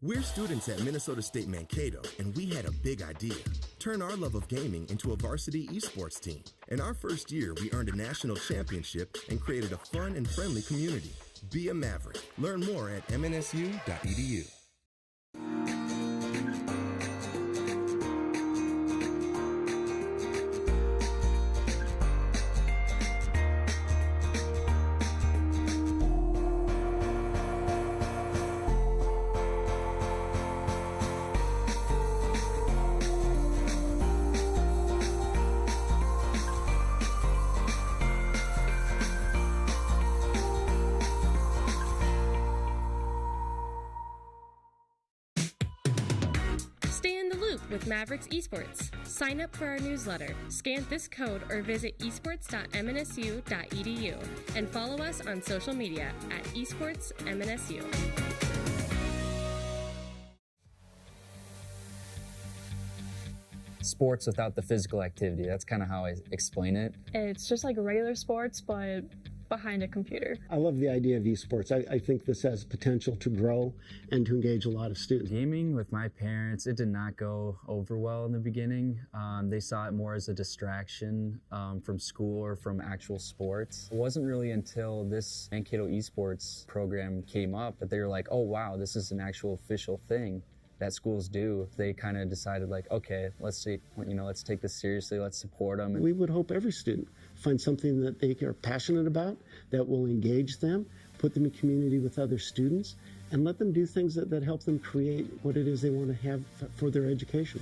We're students at Minnesota State Mankato, and we had a big idea. Turn our love of gaming into a varsity esports team. In our first year, we earned a national championship and created a fun and friendly community. Be a Maverick. Learn more at mnsu.edu. Stay in the loop with Mavericks Esports. Sign up for our newsletter, scan this code, or visit esports.mnsu.edu and follow us on social media at esportsmnsu. Sports without the physical activity. That's kind of how I explain it. It's just like regular sports, but behind a computer. I love the idea of esports. I think this has potential to grow and to engage a lot of students. Gaming with my parents, it did not go over well in the beginning. They saw it more as a distraction from school or from actual sports. It wasn't really until this Mankato esports program came up that they were like, oh wow, this is an actual official thing that schools do. They kind of decided like, okay, let's take this seriously, let's support them. We would hope every student finds something that they are passionate about, that will engage them, put them in community with other students, and let them do things that help them create what it is they want to have for their education.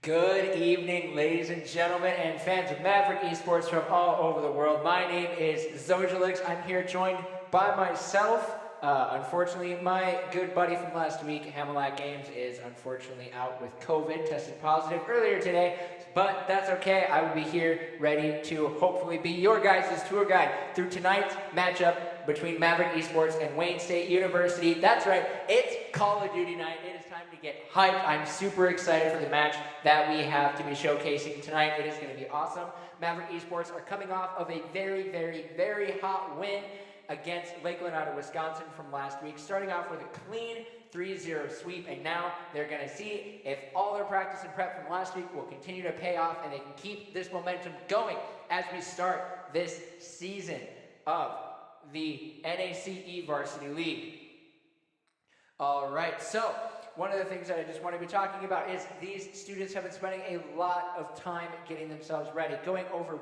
Good evening, ladies and gentlemen, and fans of Maverick Esports from all over the world. My name is Zojalix. I'm here joined by myself. Unfortunately, my good buddy from last week, Hamilak Games, is unfortunately out with COVID, tested positive earlier today, but that's okay. I will be here ready to hopefully be your guys' tour guide through tonight's matchup between Maverick Esports and Wayne State University. That's right, it's Call of Duty night. It is time to get hyped. I'm super excited for the match that we have to be showcasing tonight. It is going to be awesome. Maverick Esports are coming off of a very, very, very hot win against Lakeland out of Wisconsin from last week, starting off with a clean 3-0 sweep, and now they're going to see if all their practice and prep from last week will continue to pay off and they can keep this momentum going as we start this season of the NACE Varsity League. All right, so one of the things that I just want to be talking about is these students have been spending a lot of time getting themselves ready, going over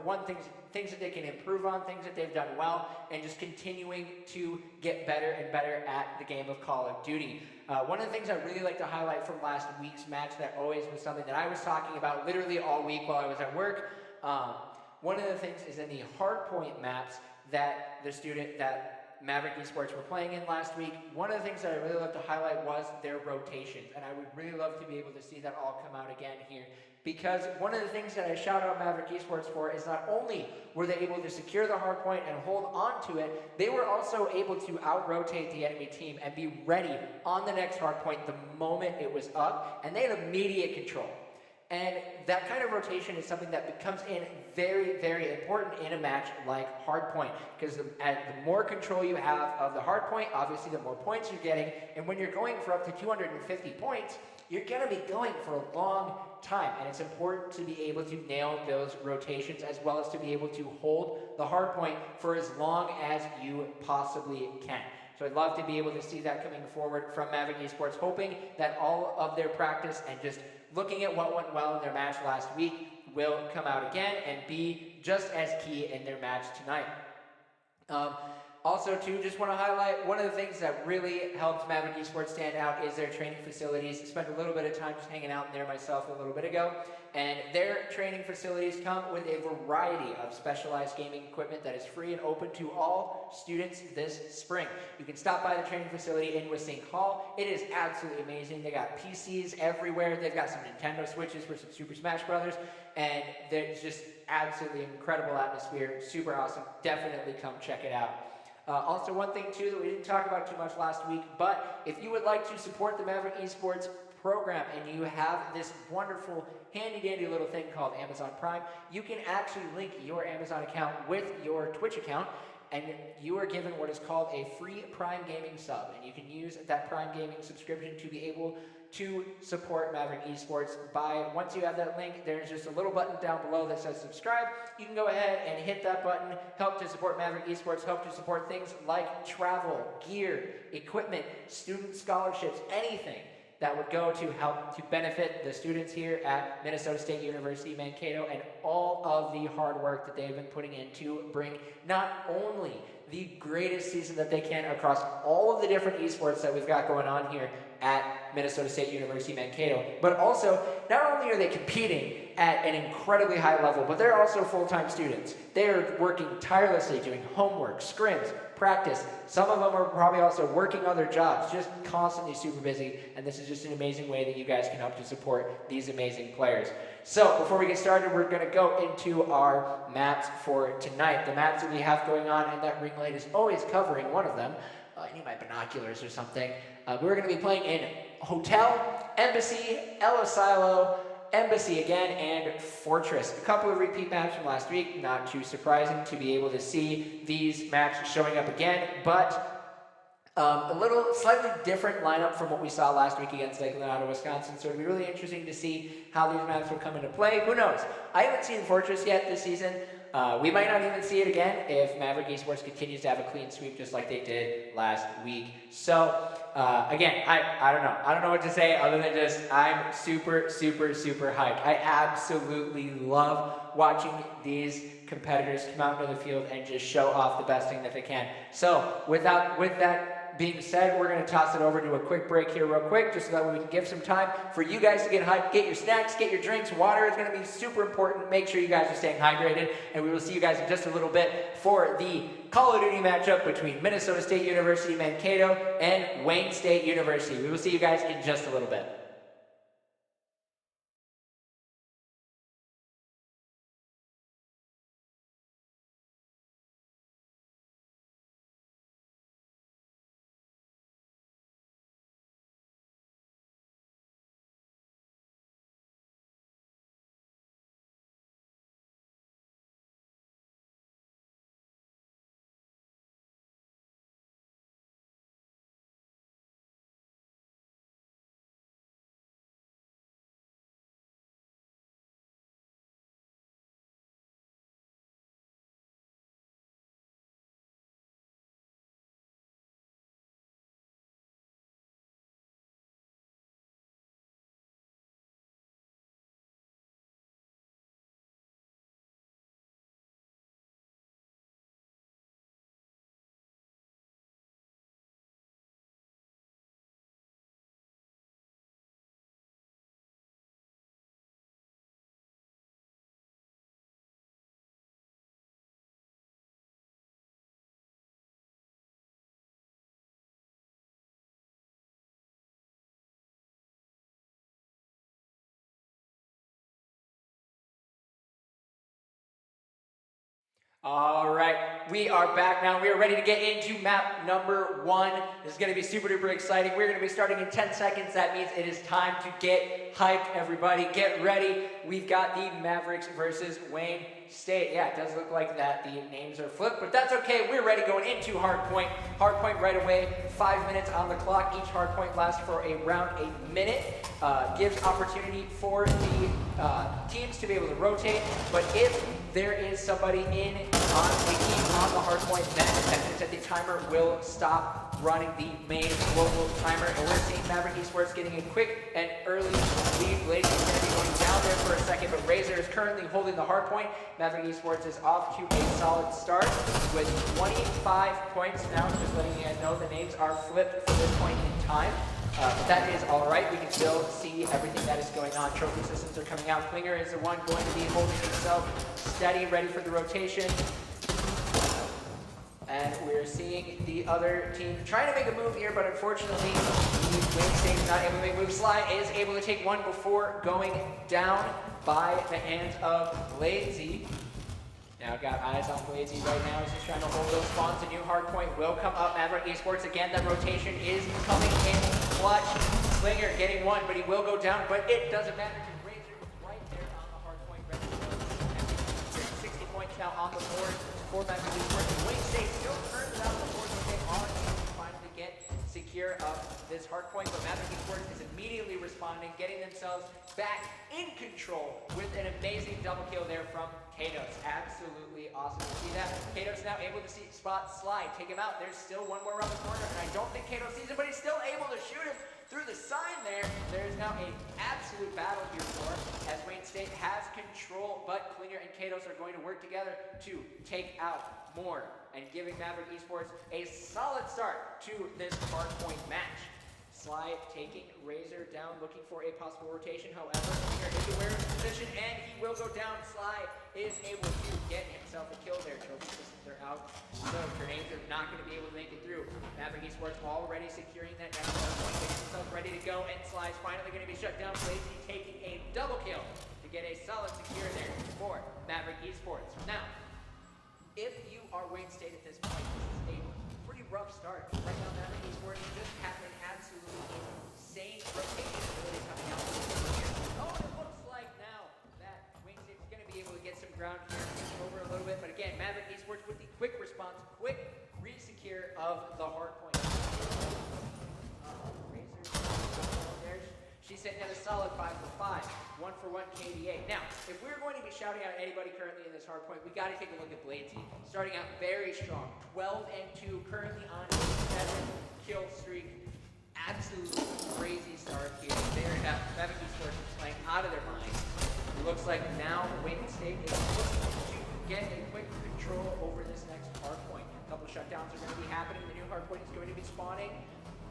things that they can improve on, things that they've done well, and just continuing to get better and better at the game of Call of Duty. One of the things I really like to highlight from last week's match that always was something that I was talking about literally all week while I was at work. One of the things is in the hardpoint maps that Maverick Esports were playing in last week. One of the things that I really love to highlight was their rotations, and I would really love to be able to see that all come out again here, because one of the things that I shout out Maverick Esports for is not only were they able to secure the hard point and hold on to it, they were also able to out-rotate the enemy team and be ready on the next hard point the moment it was up, and they had immediate control. And that kind of rotation is something that becomes in very, very important in a match like Hardpoint, because the more control you have of the hardpoint, obviously the more points you're getting, and when you're going for up to 250 points, you're going to be going for a long time, and it's important to be able to nail those rotations as well as to be able to hold the hardpoint for as long as you possibly can. So I'd love to be able to see that coming forward from Maverick Esports, hoping that all of their practice and just looking at what went well in their match last week will come out again and be just as key in their match tonight. Also, too, just want to highlight one of the things that really helped Maverick Esports stand out is their training facilities. I spent a little bit of time just hanging out in there myself a little bit ago, and their training facilities come with a variety of specialized gaming equipment that is free and open to all students this spring. You can stop by the training facility in Wisink Hall. It is absolutely amazing. They got PCs everywhere. They've got some Nintendo Switches for some Super Smash Brothers, and there's just absolutely incredible atmosphere. Super awesome. Definitely come check it out. Also, one thing, too, that we didn't talk about too much last week, but if you would like to support the Maverick Esports program and you have this wonderful handy-dandy little thing called Amazon Prime, you can actually link your Amazon account with your Twitch account, and you are given what is called a free Prime Gaming sub, and you can use that Prime Gaming subscription to be able to support Maverick Esports. Once you have that link, there's just a little button down below that says subscribe. You can go ahead and hit that button, help to support Maverick Esports, help to support things like travel, gear, equipment, student scholarships, anything that would go to help to benefit the students here at Minnesota State University Mankato and all of the hard work that they've been putting in to bring not only the greatest season that they can across all of the different esports that we've got going on here at Minnesota State University Mankato, but also not only are they competing at an incredibly high level, but they're also full-time students. They're working tirelessly, doing homework, scrims, practice. Some of them are probably also working other jobs, just constantly super busy, and this is just an amazing way that you guys can help to support these amazing players. So before we get started, we're going to go into our maps for tonight. The maps that we have going on, and that ring light is always covering one of them. I need my binoculars or something. We're going to be playing in Hotel, Embassy, El Asilo, Embassy again, and Fortress. A couple of repeat maps from last week. Not too surprising to be able to see these maps showing up again, but a little slightly different lineup from what we saw last week against Lakeland out of Wisconsin. So it'll be really interesting to see how these maps will come into play. Who knows? I haven't seen Fortress yet this season. We might not even see it again if Maverick Esports continues to have a clean sweep just like they did last week. So, again, I don't know. I don't know what to say other than just I'm super, super, super hyped. I absolutely love watching these competitors come out into the field and just show off the best thing that they can. So, with that being said, we're going to toss it over to a quick break here real quick, just so that way we can give some time for you guys to get hyped, get your snacks, get your drinks. Water is going to be super important. Make sure you guys are staying hydrated, and we will see you guys in just a little bit for the Call of Duty matchup between Minnesota State University Mankato and Wayne State University. We will see you guys in just a little bit. All right, we are back now. We are ready to get into map number 1. This is going to be super duper exciting. We're going to be starting in 10 seconds. That means it is time to get hyped, everybody. Get ready. We've got the Mavericks versus Wayne State. Yeah, it does look like that the names are flipped, but that's okay. We're ready going into hardpoint. Hardpoint right away. 5 minutes on the clock. Each hardpoint lasts for around a minute. Gives opportunity for the teams to be able to rotate, but if there is somebody on the team on the hardpoint, then the timer will stop running the main local timer, and we're seeing Maverick Esports getting a quick and early lead. Blaze is going to be going down there for a second, but Razor is currently holding the hardpoint. Maverick Esports is off to a solid start with 25 points now. Just letting you guys know the names are flipped for this point in time. But that is all right. We can still see everything that is going on. Trophy systems are coming out. Klinger is the one going to be holding himself steady, ready for the rotation. And we're seeing the other team trying to make a move here, but unfortunately, the Wayne State is not able to make a move. Sly is able to take one before going down by the hands of Blazy. Now got eyes on Blazy right now as he's trying to hold those spawns. A new hardpoint will come up. Maverick Esports again. That rotation is coming in clutch. Slinger getting one, but he will go down. But it doesn't matter because Razor was right there on the hardpoint. Ready to go. 60 points now on the board for Maverick Esports. Wayne State still turns out the board when they are able to finally get secure of this hardpoint. But Maverick Esports is immediately responding, getting themselves back in control with an amazing double kill there from Kados. Absolutely awesome to see that. Kados now able to spot Sly, take him out. There's still one more around the corner, and I don't think Kados sees him, but he's still able to shoot him through the sign there. There's now an absolute battle here for as Wayne State has control, but Klinger and Kados are going to work together to take out more and giving Maverick Esports a solid start to this hardpoint match. Sly taking Razor down, looking for a possible rotation. However, Klinger is aware of his position, and he will go down. Sly is able to get himself a kill there. Trophy systems are out, so grenades are not going to be able to make it through. Maverick Esports already securing that next point, getting himself ready to go, and Sly's finally going to be shut down. Blazy taking a double kill to get a solid secure there for Maverick Esports. Now, if you are Wayne State at this point, this is a pretty rough start. Right now, Maverick Esports just have an absolutely insane rotation ability coming out here. Oh, it looks like now that Wayne State is going to be able to get some ground here, over a little bit. But again, Maverick Esports with the quick response, quick re-secure of the hardpoint. Razor, she's sitting at a solid 5 for 5. 1-for-1 KDA. Now, if we're going to be shouting out anybody currently in this hardpoint, we got to take a look at Blazy. Starting out very strong, 12-2, currently on a 7-kill streak. Absolutely crazy start here. Maverick Esports is playing out of their minds. It looks like now Wayne State is looking to get a quick control over this next hardpoint. A couple shutdowns are going to be happening. The new hardpoint hardpoint is going to be spawning.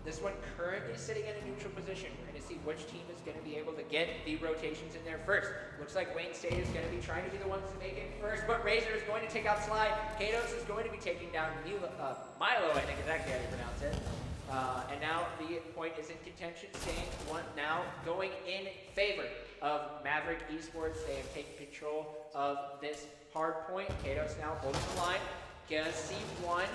This one currently sitting in a neutral position. We're going to see which team is going to be able to get the rotations in there first. Looks like Wayne State is going to be trying to be the ones to make it first, but Razor is going to take out Sly. Kados is going to be taking down Milo, I think is actually how you pronounce it. And now the point is in contention, staying one now going in favor of Maverick Esports. They have taken control of this hard point. Kados now holding the line. Gonna see one.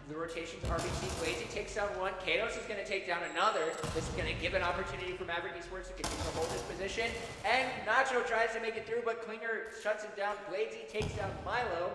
The rotations RBC. Blazy takes down one. Kados is going to take down another. This is going to give an opportunity for Maverick Esports to continue to hold this position. And Nacho tries to make it through, but Klinger shuts him down. Blazy takes down Milo.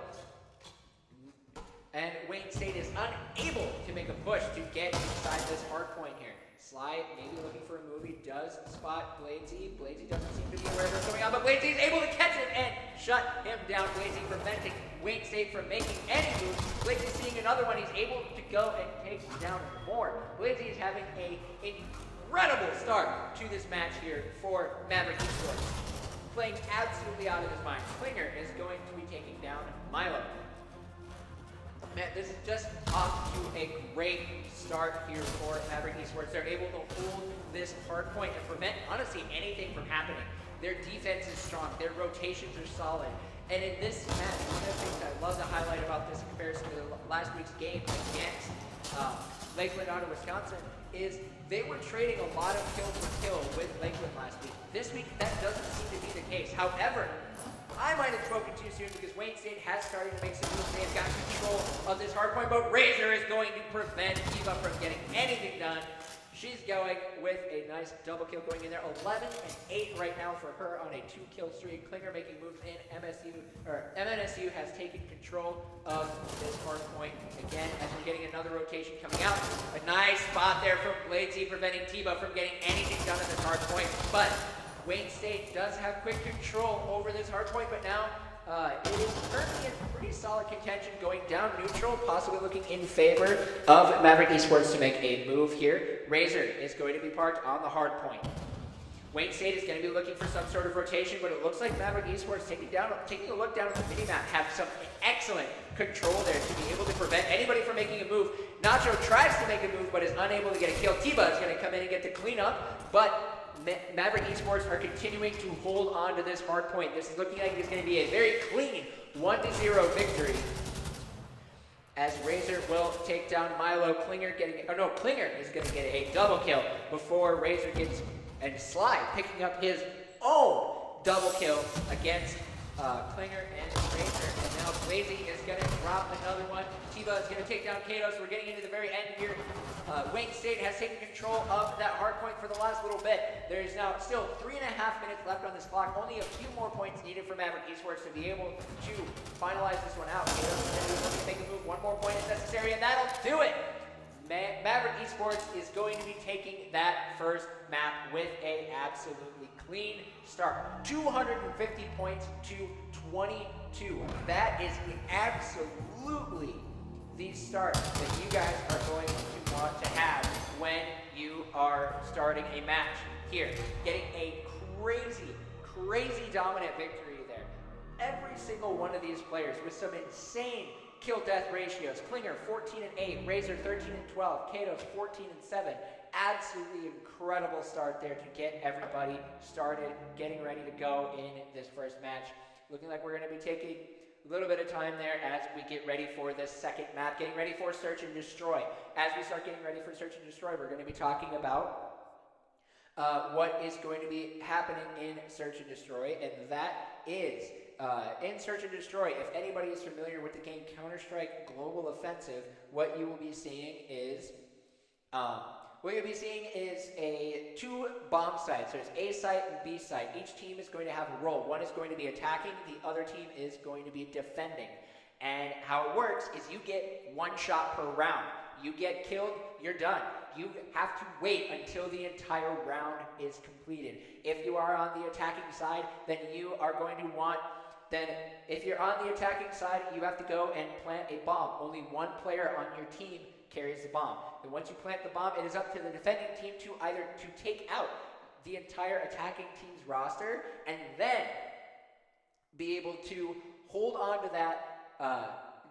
And Wayne State is unable to make a push to get inside this hard point here. Sly maybe looking for a move. He does spot Blazy. Blazy doesn't seem to be aware of what's going on, but Blazy is able to catch it and shut him down. Blazy preventing Wayne State from making any moves. Blazy seeing another one. He's able to go and take down more. Blazy is having an incredible start to this match here for Maverick Esports. Playing absolutely out of his mind. Klinger is going to be taking down Milo. Man, this is just off to a great start here for Maverick Esports. They're able to hold this hard point and prevent, honestly, anything from happening. Their defense is strong. Their rotations are solid. And in this match, one of the things I love to highlight about this in comparison to last week's game against Lakeland out of Wisconsin is they were trading a lot of kill for kill with Lakeland last week. This week, that doesn't seem to be the case. However, I might have spoken too soon because Wayne State has started to make some moves. They have got control of this hard point, but Razor is going to prevent Eva from getting anything done. She's going with a nice double kill going in there. 11 and 8 right now for her on a 2-kill streak. Klinger making moves in. MNSU has taken control of this hard point again as we're getting another rotation coming out. A nice spot there from Blazy preventing Tiba from getting anything done at this hard point, but Wayne State does have quick control over this hard point, but now it is currently in pretty solid contention, going down neutral, possibly looking in favor of Maverick Esports to make a move here. Razor is going to be parked on the hard point. Wayne State is going to be looking for some sort of rotation, but it looks like Maverick Esports taking a look down at the minimap have some excellent control there to be able to prevent anybody from making a move. Nacho tries to make a move, but is unable to get a kill. Tiba is going to come in and get the cleanup, but Maverick Esports are continuing to hold on to this hard point. This is looking like it's going to be a very clean 1-0 victory. As Razor will take down Milo. Klinger is going to get a double kill before Razor gets, and Sly picking up his own double kill against Klinger and Razor. And now Blazy is going to drop another one. Tiba is going to take down Kados. We're getting into the very end here. Wayne State has taken control of that hard point for the last little bit. There is now still 3.5 minutes left on this clock. Only a few more points needed for Maverick Esports to be able to finalize this one out. Kados is going to make a move. One more point is necessary, and that'll do it. Maverick Esports is going to be taking that first map with a absolutely clean start. 250 points to 22. That is absolutely the start that you guys are going to want to have when you are starting a match here. Getting a crazy dominant victory there. Every single one of these players with some insane kill-death ratios. Klinger 14 and 8, Razor 13 and 12, Kados 14 and 7. Absolutely incredible start there to get everybody started, getting ready to go in this first match. Looking like we're going to be taking a little bit of time there as we get ready for this second map, getting ready for Search and Destroy. As we start getting ready for Search and Destroy, we're going to be talking about what is going to be happening in Search and Destroy, and that is in Search and Destroy. If anybody is familiar with the game Counter-Strike Global Offensive, what you will be seeing is two bomb sites. There's A site and B site. Each team is going to have a role. One is going to be attacking, the other team is going to be defending. And how it works is you get one shot per round. You get killed, you're done. You have to wait until the entire round is completed. If you are on the attacking side, then you are going to want, if you're on the attacking side, you have to go and plant a bomb. Only one player on your team carries the bomb. And once you plant the bomb, it is up to the defending team to either to take out the entire attacking team's roster and then be able to hold on to that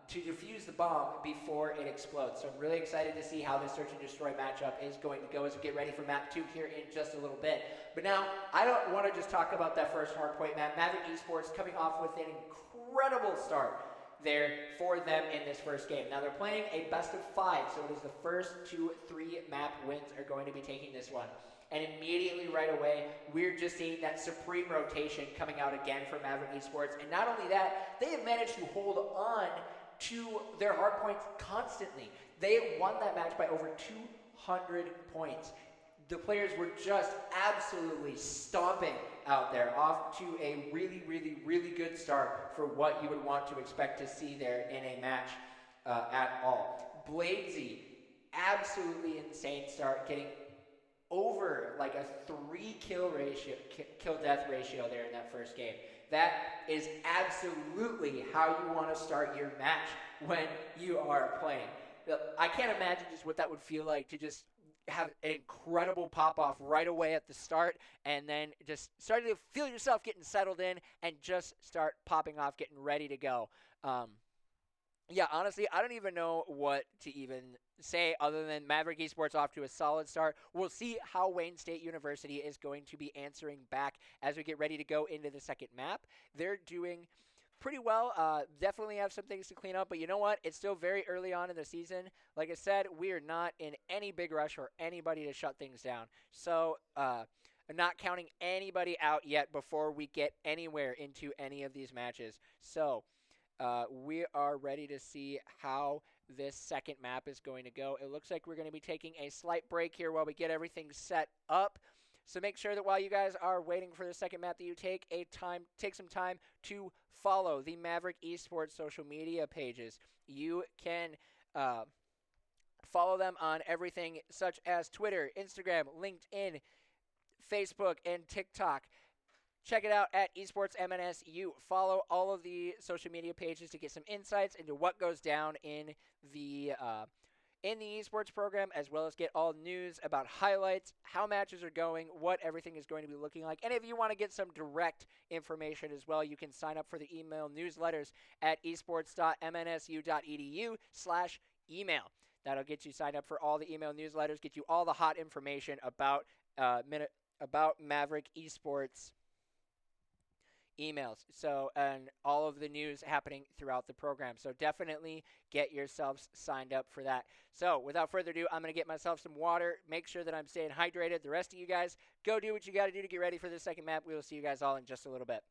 to defuse the bomb before it explodes. So I'm really excited to see how this Search and Destroy matchup is going to go as we get ready for map 2 here in just a little bit. But now, I don't want to just talk about that first hardpoint map. Maverick Esports coming off with an incredible start there for them in this first game. Now they're playing a best of 5, so it is the first 2-3 map wins are going to be taking this one. And immediately right away, we're just seeing that supreme rotation coming out again for Maverick Esports. And not only that, they have managed to hold on to their hard points constantly. They won that match by over 200 points. The players were just absolutely stomping out there, off to a really, really, really good start for what you would want to expect to see there in a match at all. Bladesy, absolutely insane start, getting over like a 3 kill death ratio there in that first game. That is absolutely how you want to start your match when you are playing. I can't imagine just what that would feel like to just have an incredible pop-off right away at the start, and then just starting to feel yourself getting settled in and just start popping off, getting ready to go. Yeah, honestly, I don't even know what to even say other than Maverick Esports off to a solid start. We'll see how Wayne State University is going to be answering back as we get ready to go into the second map. They're doing pretty well. Definitely have some things to clean up, but you know what? It's still very early on in the season. Like I said, we are not in any big rush for anybody to shut things down. So, I'm not counting anybody out yet before we get anywhere into any of these matches. So, we are ready to see how this second map is going to go. It looks like we're going to be taking a slight break here while we get everything set up. So make sure that while you guys are waiting for the second map that you take some time to follow the Maverick Esports social media pages. You can follow them on everything such as Twitter, Instagram, LinkedIn, Facebook, and TikTok. Check it out at Esports MNSU. Follow all of the social media pages to get some insights into what goes down in the esports program, as well as get all news about highlights, how matches are going, what everything is going to be looking like. And if you want to get some direct information as well, you can sign up for the email newsletters at esports.mnsu.edu/email. That'll get you signed up for all the email newsletters, get you all the hot information about Maverick Esports emails, and all of the news happening throughout the program. So definitely get yourselves signed up for that. So without further ado, I'm going to get myself some water, make sure that I'm staying hydrated. The rest of you guys, go do what you got to do to get ready for the second map. We will see you guys all in just a little bit.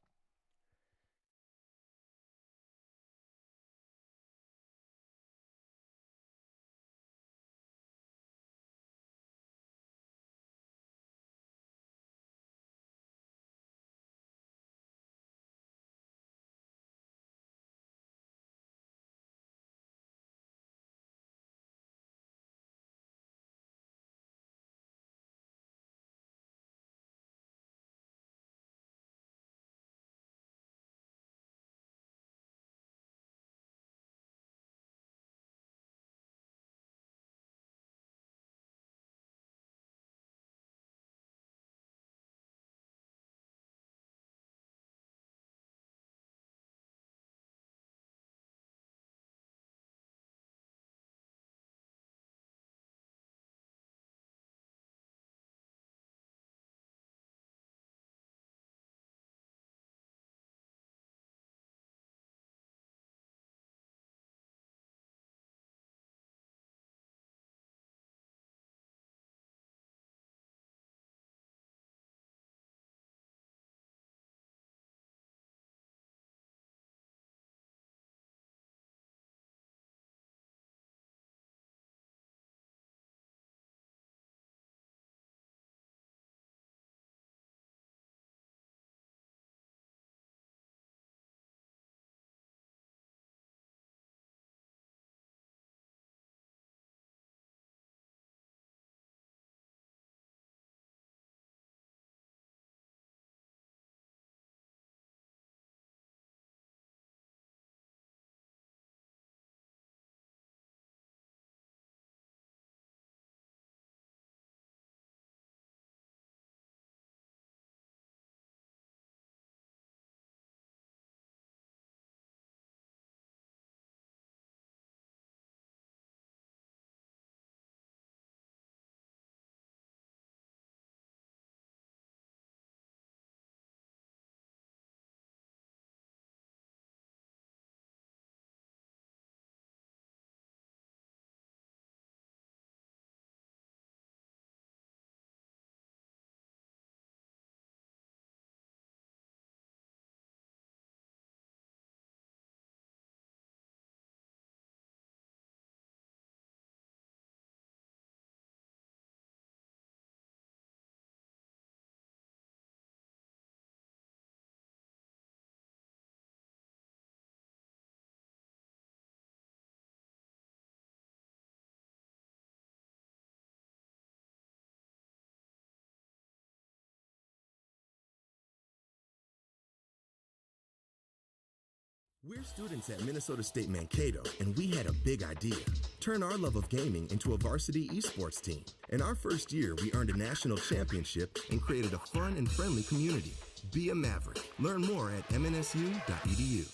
We're students at Minnesota State Mankato, and we had a big idea. Turn our love of gaming into a varsity esports team. In our first year, we earned a national championship and created a fun and friendly community. Be a Maverick. Learn more at mnsu.edu.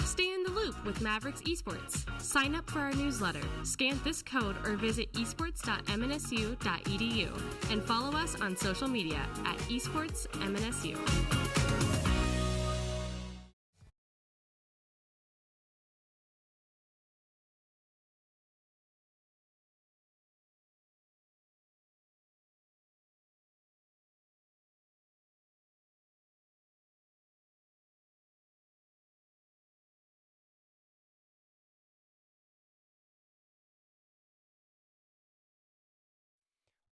Stay in the loop with Mavericks Esports. Sign up for our newsletter, scan this code, or visit esports.mnsu.edu. And follow us on social media at esportsmnsu.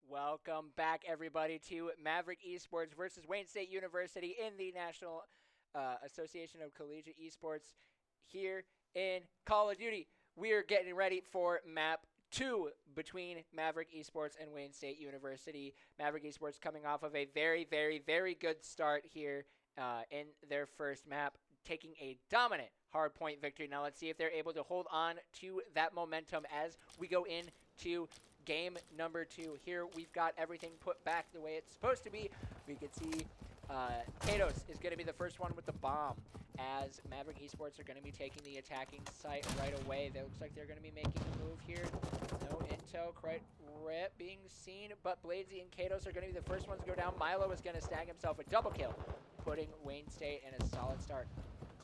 Welcome back, everybody, to Maverick Esports versus Wayne State University in the National Association of Collegiate Esports here in Call of Duty. We are getting ready for Map 2 between Maverick Esports and Wayne State University. Maverick Esports coming off of a very, very, very good start here in their first map, taking a dominant hardpoint victory. Now let's see if they're able to hold on to that momentum as we go into game number 2. Here we've got everything put back the way it's supposed to be. We can see Kados is going to be the first one with the bomb, as Maverick Esports are going to be taking the attacking site right away. It looks like they're going to be making a move here. No intel quite being seen, but Bladesy and Kados are going to be the first ones to go down. Milo is going to snag himself a double kill, putting Wayne State in a solid start.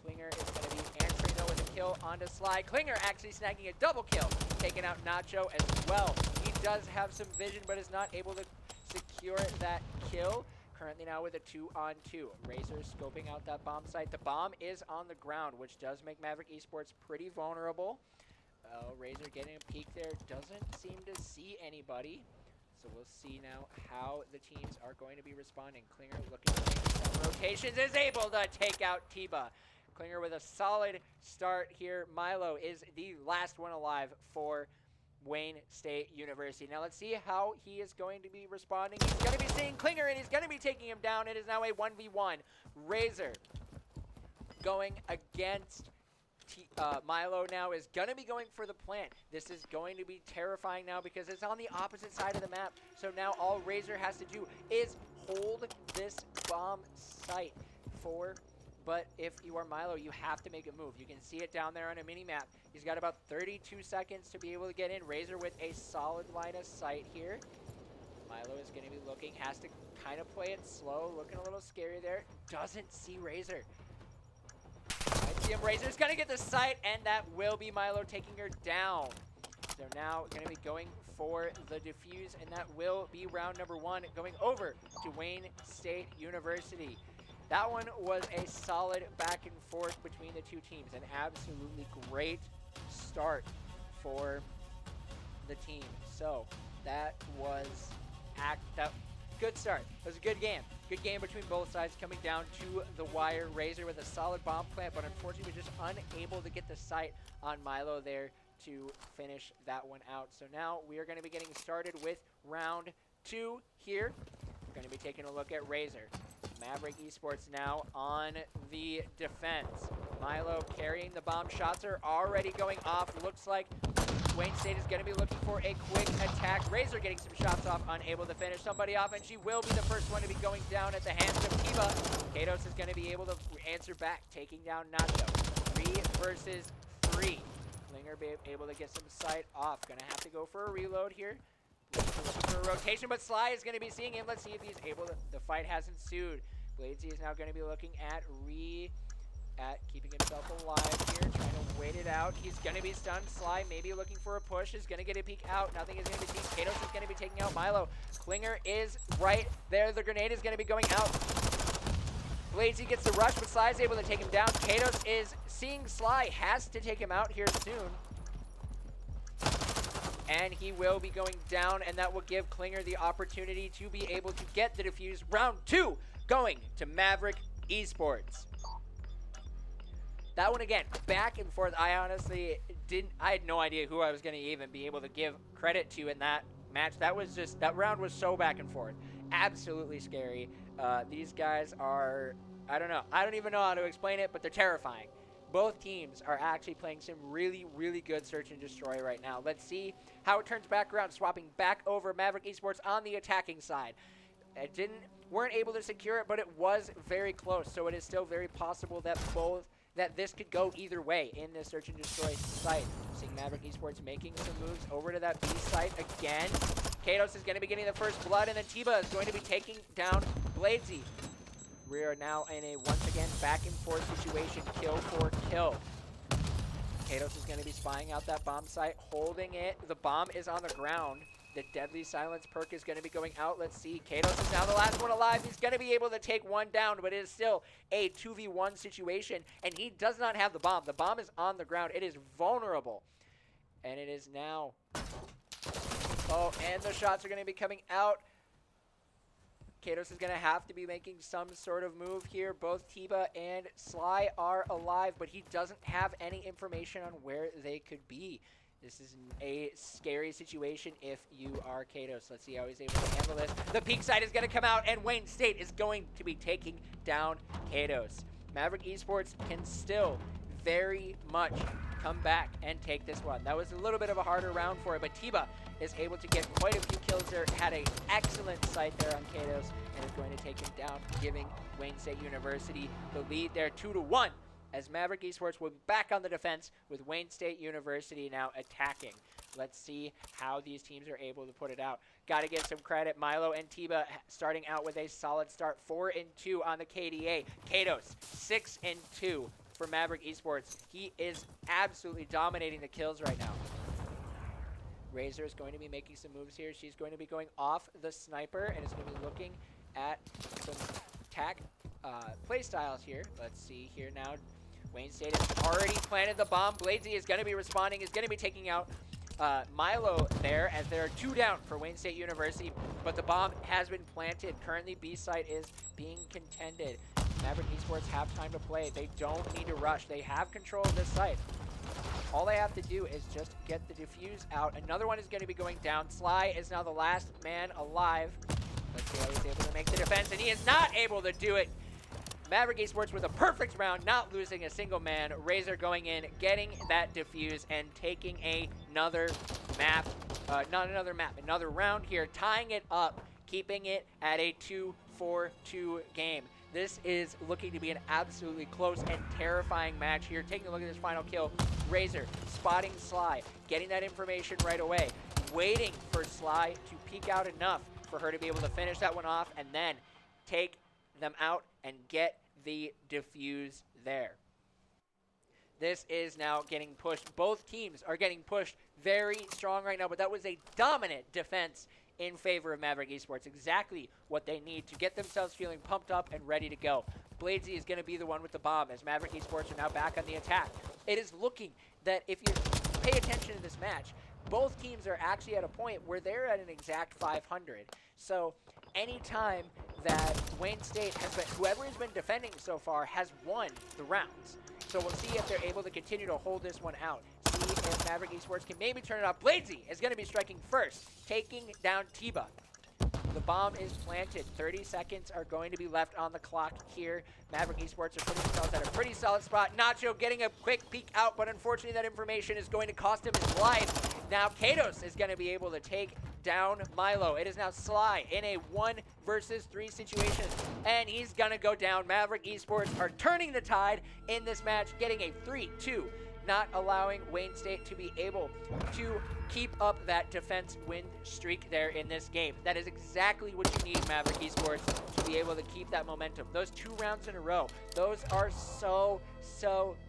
Klinger is going to be answering though with a kill onto Sly. Klinger actually snagging a double kill, taking out Nacho as well. He does have some vision, but is not able to secure that kill. Currently now with a 2-on-2. Razor scoping out that bomb site. The bomb is on the ground, which does make Maverick Esports pretty vulnerable. Razor getting a peek there. Doesn't seem to see anybody. So we'll see now how the teams are going to be responding. Klinger looking to make some rotations, is able to take out Tiba. Klinger with a solid start here. Milo is the last one alive for Wayne State University. Now let's see how he is going to be responding. He's going to be seeing Klinger, and he's going to be taking him down. It is now a 1v1. Razor going against Milo now is going to be going for the plant. This is going to be terrifying now because it's on the opposite side of the map. So now all Razor has to do is hold this bomb site but if you are Milo, you have to make a move. You can see it down there on a mini-map. He's got about 32 seconds to be able to get in. Razor with a solid line of sight here. Milo is going to be looking, has to kind of play it slow, looking a little scary there. Doesn't see Razor. I see him. Razor's going to get the sight, and that will be Milo taking her down. So now going to be going for the defuse, and that will be round number 1, going over to Wayne State University. That one was a solid back and forth between the two teams. An absolutely great start for the team. So that was good start. It was a good game. Good game between both sides, coming down to the wire. Razor with a solid bomb plant, but unfortunately just unable to get the sight on Milo there to finish that one out. So now we are going to be getting started with round 2 here. We're going to be taking a look at Razor. Maverick Esports now on the defense. Milo carrying the bomb. Shots are already going off. Looks like Wayne State is going to be looking for a quick attack. Razor getting some shots off, unable to finish somebody off, and she will be the first one to be going down at the hands of Tiba. Kados is going to be able to answer back, taking down Nacho. 3 versus 3. Klinger be able to get some sight off. Going to have to go for a reload here. Looking for a rotation, but Sly is going to be seeing him. Let's see if he's able to. The fight has ensued. Bladesy is now going to be looking at keeping himself alive here, trying to wait it out. He's going to be stunned. Sly maybe looking for a push, is going to get a peek out. Nothing is going to be seen. Kados is going to be taking out Milo. Klinger is right there. The grenade is going to be going out. Bladesy gets the rush, but Sly is able to take him down. Kados is seeing Sly, has to take him out here soon. And he will be going down, and that will give Klinger the opportunity to be able to get the defuse. Round 2 going to Maverick Esports. That one again, back and forth. I honestly I had no idea who I was going to even be able to give credit to in that match. That round was so back and forth. Absolutely scary. These guys are I don't know. I don't even know how to explain it, but they're terrifying. Both teams are actually playing some really, really good search and destroy right now. Let's see how it turns back around, swapping back over Maverick Esports on the attacking side. Weren't able to secure it, but it was very close. So it is still very possible that this could go either way in this search and destroy site. Seeing Maverick Esports making some moves over to that B site again. Kados is going to be getting the first blood, and then Tiba is going to be taking down Bladesy. We are now in a, once again, back and forth situation, kill for kill. Kados is going to be spying out that bomb site, holding it. The bomb is on the ground. The Deadly Silence perk is going to be going out. Let's see. Kados is now the last one alive. He's going to be able to take one down, but it is still a 2v1 situation, and he does not have the bomb. The bomb is on the ground. It is vulnerable, and it is now. Oh, and the shots are going to be coming out. Kados is going to have to be making some sort of move here. Both Tiba and Sly are alive, but he doesn't have any information on where they could be. This is a scary situation if you are Kados. Let's see how he's able to handle this. The peak side is going to come out, and Wayne State is going to be taking down Kados. Maverick Esports can still very much come back and take this one. That was a little bit of a harder round for it, but Tiba is able to get quite a few kills there. Had an excellent sight there on Kados, and is going to take him down, giving Wayne State University the lead there 2-1. As Maverick Esports will be back on the defense with Wayne State University now attacking. Let's see how these teams are able to put it out. Got to give some credit. Milo and Tiba starting out with a solid start. 4-2 on the KDA. Kados, 6-2 for Maverick Esports. He is absolutely dominating the kills right now. Razor is going to be making some moves here. She's going to be going off the sniper and is going to be looking at some attack play styles here. Let's see here now. Wayne State has already planted the bomb. Bladesy is going to be responding, is going to be taking out Milo there, as there are 2 down for Wayne State University, but the bomb has been planted. Currently, B site is being contended. Maverick Esports have time to play. They don't need to rush. They have control of this site. All they have to do is just get the defuse out. Another one is going to be going down. Sly is now the last man alive. Let's see how he's able to make the defense, and he is not able to do it. Maverick Esports with a perfect round, not losing a single man. Razor going in, getting that defuse, and taking another map. Another round here, tying it up, keeping it at a 2-4-2 game. This is looking to be an absolutely close and terrifying match here. Taking a look at this final kill. Razor spotting Sly, getting that information right away, waiting for Sly to peek out enough for her to be able to finish that one off, and then take them out and get the defuse there. This is now getting pushed. Both teams are getting pushed very strong right now, but that was a dominant defense in favor of Maverick Esports. Exactly what they need to get themselves feeling pumped up and ready to go. Bladesy is going to be the one with the bomb, as Maverick Esports are now back on the attack. It is looking that if you pay attention to this match, both teams are actually at a point where they're at an exact 500. So anytime that Wayne State has been, whoever has been defending so far has won the rounds. So we'll see if they're able to continue to hold this one out. See if Maverick Esports can maybe turn it up. Bladesy is going to be striking first, taking down Tiba. The bomb is planted. 30 seconds are going to be left on the clock here. Maverick Esports are putting themselves at a pretty solid spot. Nacho getting a quick peek out, but unfortunately that information is going to cost him his life. Now Kados is going to be able to take down Milo. It is now Sly in a 1 versus 3 situation, and he's going to go down. Maverick Esports are turning the tide in this match, getting a 3-2. Not allowing Wayne State to be able to keep up that defense win streak there in this game. That is exactly what you need, Maverick Esports, to be able to keep that momentum. Those 2 rounds in a row, those are so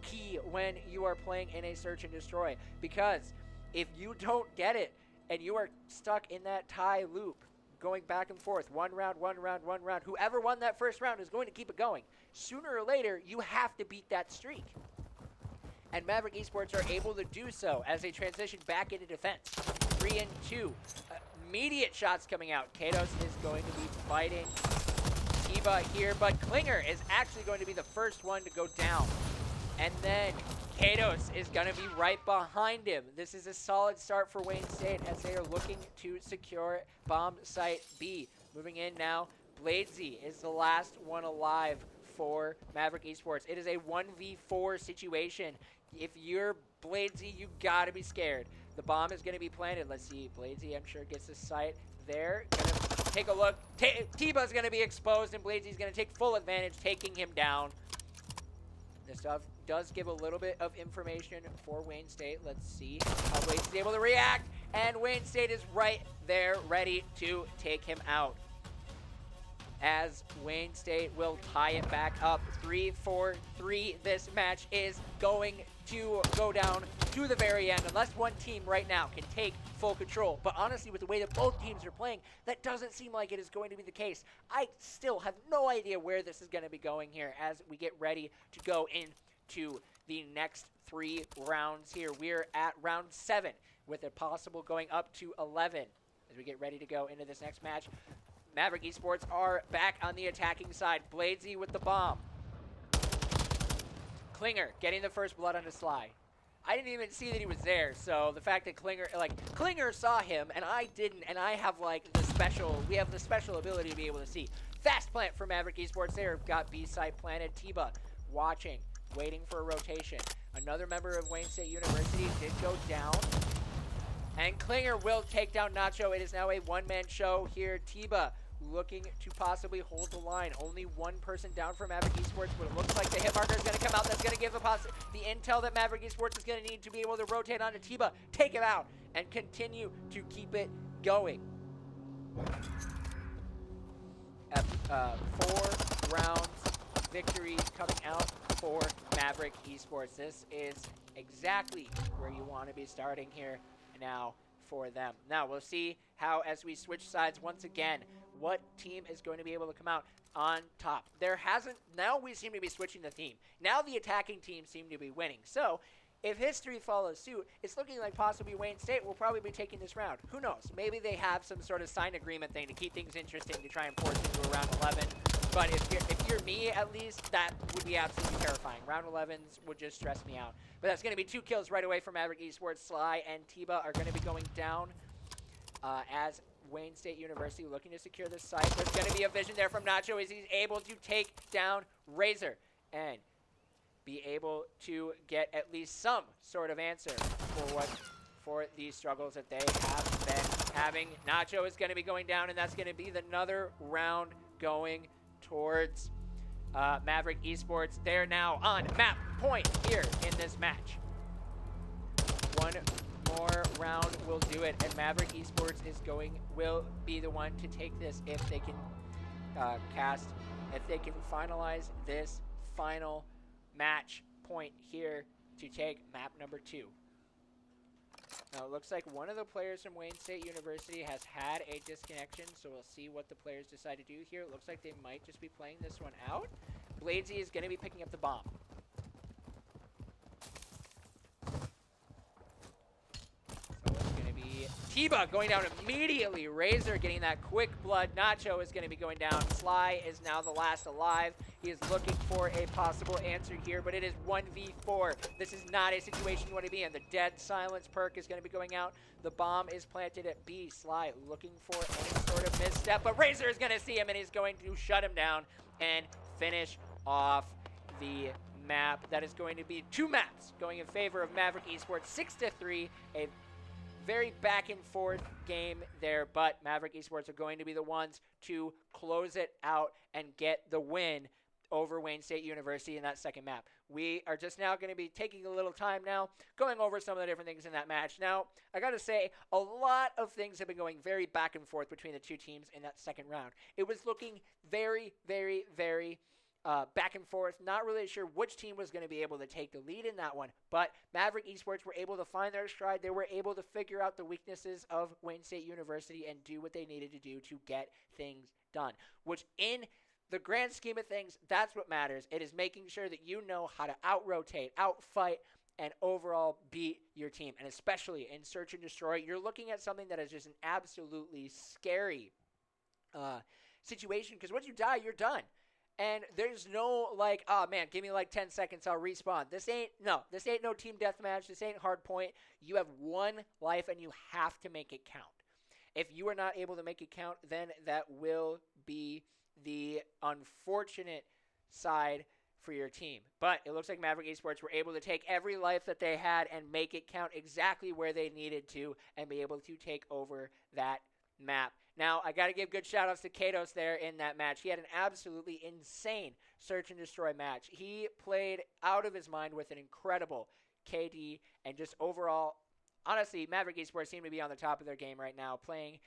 key when you are playing in a search and destroy. Because if you don't get it and you are stuck in that tie loop, going back and forth, one round, whoever won that first round is going to keep it going. Sooner or later, you have to beat that streak. And Maverick Esports are able to do so as they transition back into defense. 3-2. Immediate shots coming out. Kados is going to be fighting Tiba here, but Klinger is actually going to be the first one to go down. And then Kados is going to be right behind him. This is a solid start for Wayne State as they are looking to secure bomb site B. Moving in now, Bladesy is the last one alive for Maverick Esports. It is a 1v4 situation. If you're Bladesy, you gotta be scared. The bomb is gonna be planted. Let's see, Bladesy, I'm sure, gets the sight there. Gonna take a look. Tiba's gonna be exposed, and Bladesy's gonna take full advantage, taking him down. This stuff does give a little bit of information for Wayne State. Let's see how Bladesy's able to react, and Wayne State is right there, ready to take him out. As Wayne State will tie it back up 3-4-3. This match is going to go down to the very end, unless one team right now can take full control. But honestly, with the way that both teams are playing, that doesn't seem like it is going to be the case. I still have no idea where this is going to be going here as we get ready to go into the next 3 rounds here. We're at round 7 with a possible going up to 11 as we get ready to go into this next match. Maverick Esports are back on the attacking side. Bladesy with the bomb. Klinger getting the first blood on the Sly. I didn't even see that he was there, so the fact that Klinger saw him and I didn't, and I have we have the special ability to be able to see. Fast plant for Maverick Esports there. Got B site planted. Tiba watching, waiting for a rotation. Another member of Wayne State University did go down. And Klinger will take down Nacho. It is now a one-man show here. Tiba looking to possibly hold the line. Only one person down for Maverick Esports, but it looks like the hit marker is going to come out. That's going to give the intel that Maverick Esports is going to need to be able to rotate onto Tiba, take him out, and continue to keep it going. 4 rounds victory coming out for Maverick Esports. This is exactly where you want to be starting here now for them. Now we'll see how, as we switch sides once again, what team is going to be able to come out on top. Now we seem to be switching the theme. Now the attacking team seem to be winning. So if history follows suit, it's looking like possibly Wayne State will probably be taking this round. Who knows? Maybe they have some sort of signed agreement thing to keep things interesting to try and force into a round 11. But if you're me, at least, that would be absolutely terrifying. Round 11s would just stress me out. But that's going to be 2 kills right away from Maverick Esports. Sly and Tiba are going to be going down as Wayne State University looking to secure this site. There's going to be a vision there from Nacho as he's able to take down Razor and be able to get at least some sort of answer for these struggles that they have been having. Nacho is going to be going down, and that's going to be another round going towards Maverick Esports. They're now on map point here in this match. One more round will do it, and Maverick Esports will be the one to take this if they can finalize this final match point here to take map number 2. Now, it looks like one of the players from Wayne State University has had a disconnection, so we'll see what the players decide to do here. It looks like they might just be playing this one out. Bladesy is going to be picking up the bomb. So it's going to be Tiba going down immediately. Razor getting that quick blood. Nacho is going to be going down. Sly is now the last alive. He is looking for a possible answer here, but it is 1v4. This is not a situation you want to be in. The dead silence perk is going to be going out. The bomb is planted at B. Sly looking for any sort of misstep, but Razor is going to see him, and he's going to shut him down and finish off the map. That is going to be 2 maps going in favor of Maverick Esports, 6-3. A very back and forth game there, but Maverick Esports are going to be the ones to close it out and get the win over Wayne State University in that second map. We are just now going to be taking a little time now, going over some of the different things in that match. Now, I got to say, a lot of things have been going very back and forth between the two teams in that second round. It was looking very, very, very back and forth. Not really sure which team was going to be able to take the lead in that one, but Maverick Esports were able to find their stride. They were able to figure out the weaknesses of Wayne State University and do what they needed to do to get things done, which in the grand scheme of things, that's what matters. It is making sure that you know how to out-rotate, out-fight, and overall beat your team. And especially in Search and Destroy, you're looking at something that is just an absolutely scary situation, because once you die, you're done. And there's no like, oh man, give me like 10 seconds, I'll respawn. This ain't no team deathmatch. This ain't hard point. You have one life and you have to make it count. If you are not able to make it count, then that will be the unfortunate side for your team. But it looks like Maverick Esports were able to take every life that they had and make it count exactly where they needed to and be able to take over that map. Now, I got to give good shout-outs to Katos there in that match. He had an absolutely insane search and destroy match. He played out of his mind with an incredible KD and just overall, honestly, Maverick Esports seem to be on the top of their game right now, playing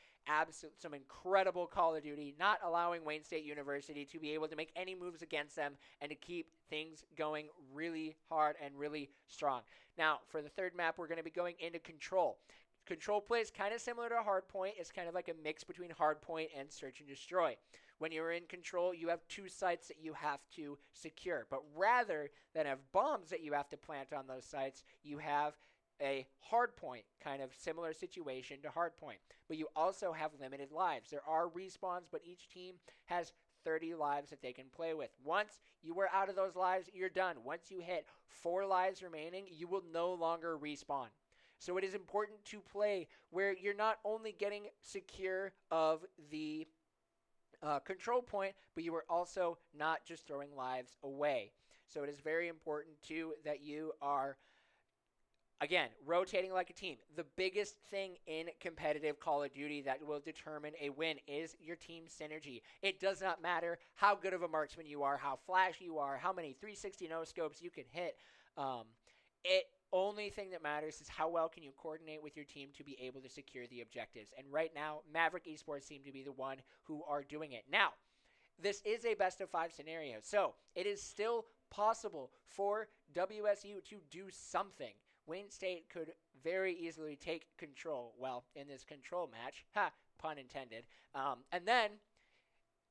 some incredible Call of Duty, not allowing Wayne State University to be able to make any moves against them and to keep things going really hard and really strong. Now, for the third map, we're going to be going into Control. Control plays kind of similar to Hardpoint. It's kind of like a mix between Hardpoint and Search and Destroy. When you're in Control, you have 2 sites that you have to secure. But rather than have bombs that you have to plant on those sites, you have a Hardpoint, kind of similar situation to Hardpoint. But you also have limited lives. There are respawns, but each team has 30 lives that they can play with. Once you are out of those lives, you're done. Once you hit 4 lives remaining, you will no longer respawn. So it is important to play where you're not only getting secure of the control point, but you are also not just throwing lives away. So it is very important, too, that you are, again, rotating like a team. The biggest thing in competitive Call of Duty that will determine a win is your team synergy. It does not matter how good of a marksman you are, how flashy you are, how many 360 no-scopes you can hit. Only thing that matters is how well can you coordinate with your team to be able to secure the objectives. And right now, Maverick Esports seem to be the one who are doing it. Now, this is a best-of-5 scenario, so it is still possible for WSU to do something. Wayne State could very easily take control, well, in this control match, pun intended, and then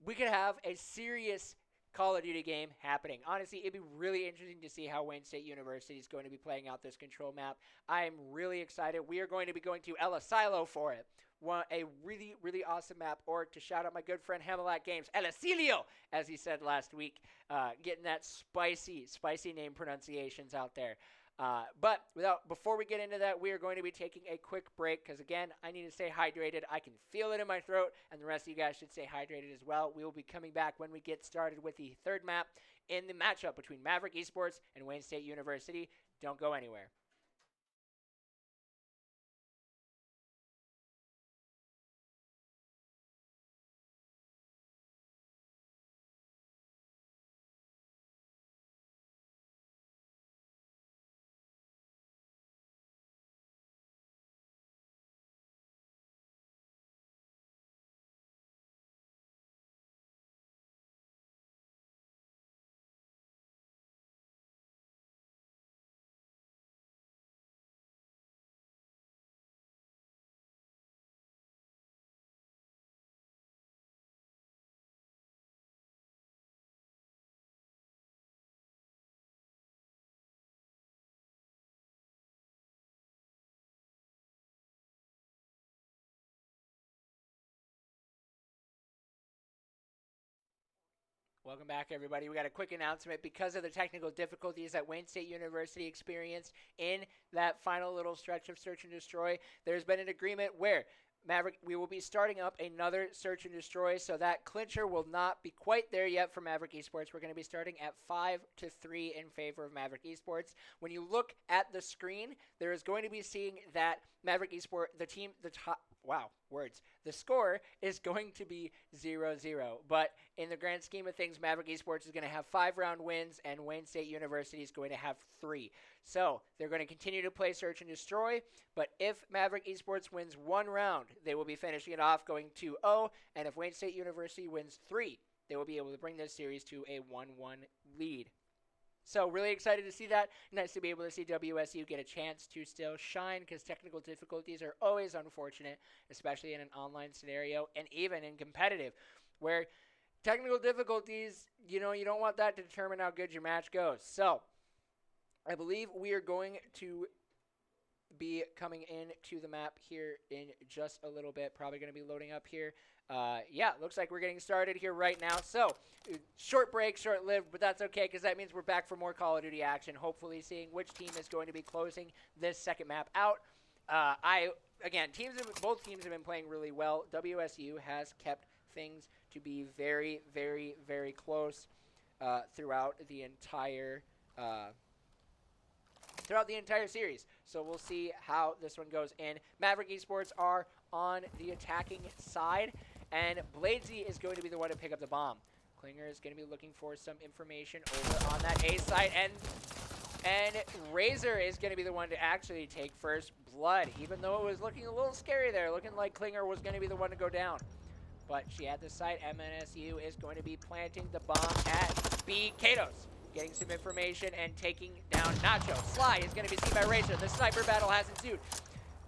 we could have a serious Call of Duty game happening. Honestly, it'd be really interesting to see how Wayne State University is going to be playing out this control map. I am really excited. We are going to be going to El Asilo for it. A really, really awesome map. Or to shout out my good friend Hamilat Games, El Asilio, as he said last week, getting that spicy name pronunciations out there. But before we get into that, we are going to be taking a quick break because, again, I need to stay hydrated. I can feel it in my throat, and the rest of you guys should stay hydrated as well. We will be coming back when we get started with the third map in the matchup between Maverick Esports and Wayne State University. Don't go anywhere. Welcome back, everybody. We got a quick announcement. Because of the technical difficulties that Wayne State University experienced in that final little stretch of Search and Destroy, there's been an agreement where Maverick, we will be starting up another Search and Destroy, so that clincher will not be quite there yet for Maverick Esports. We're going to be starting at 5-3 in favor of Maverick Esports. When you look at the screen, there is going to be seeing that Maverick Esports, the score is going to be 0-0. But in the grand scheme of things, Maverick Esports is going to have 5-round wins, and Wayne State University is going to have 3. So they're going to continue to play Search and Destroy, but if Maverick Esports wins 1 round, they will be finishing it off going 2-0, and if Wayne State University wins 3, they will be able to bring this series to a 1-1 lead. So really excited to see that. Nice to be able to see WSU get a chance to still shine because technical difficulties are always unfortunate, especially in an online scenario and even in competitive where technical difficulties, you don't want that to determine how good your match goes. So I believe we are going to be coming into the map here in just a little bit. Probably going to be loading up here. Looks like we're getting started here right now. So, short break, short-lived, but that's okay because that means we're back for more Call of Duty action, hopefully seeing which team is going to be closing this second map out. Both teams have been playing really well. WSU has kept things to be very, very, very close. throughout the entire series. So we'll see how this one goes. And Maverick Esports are on the attacking side, and Bladesy is going to be the one to pick up the bomb. Klinger is going to be looking for some information over on that A side, and Razor is going to be the one to actually take first blood, even though it was looking a little scary there, looking like Klinger was going to be the one to go down. But she had the site. MNSU is going to be planting the bomb at B. Katos, getting some information and taking down Nacho. Sly is going to be seen by Razor. The sniper battle has ensued.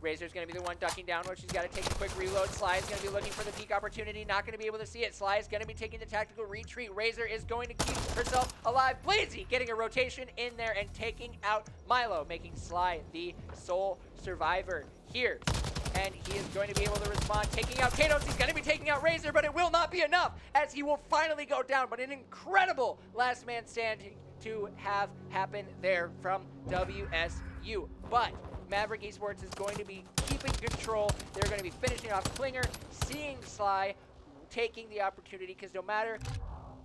Razor's going to be the one ducking downward. She's got to take a quick reload. Sly is going to be looking for the peak opportunity. Not going to be able to see it. Sly is going to be taking the tactical retreat. Razor is going to keep herself alive. Blazy getting a rotation in there and taking out Milo, making Sly the sole survivor here. And he is going to be able to respond, taking out Katos. He's going to be taking out Razor, but it will not be enough as he will finally go down. But an incredible last man standing to have happen there from WSU. But Maverick Esports is going to be keeping control. They're going to be finishing off Klinger, seeing Sly, taking the opportunity, because no matter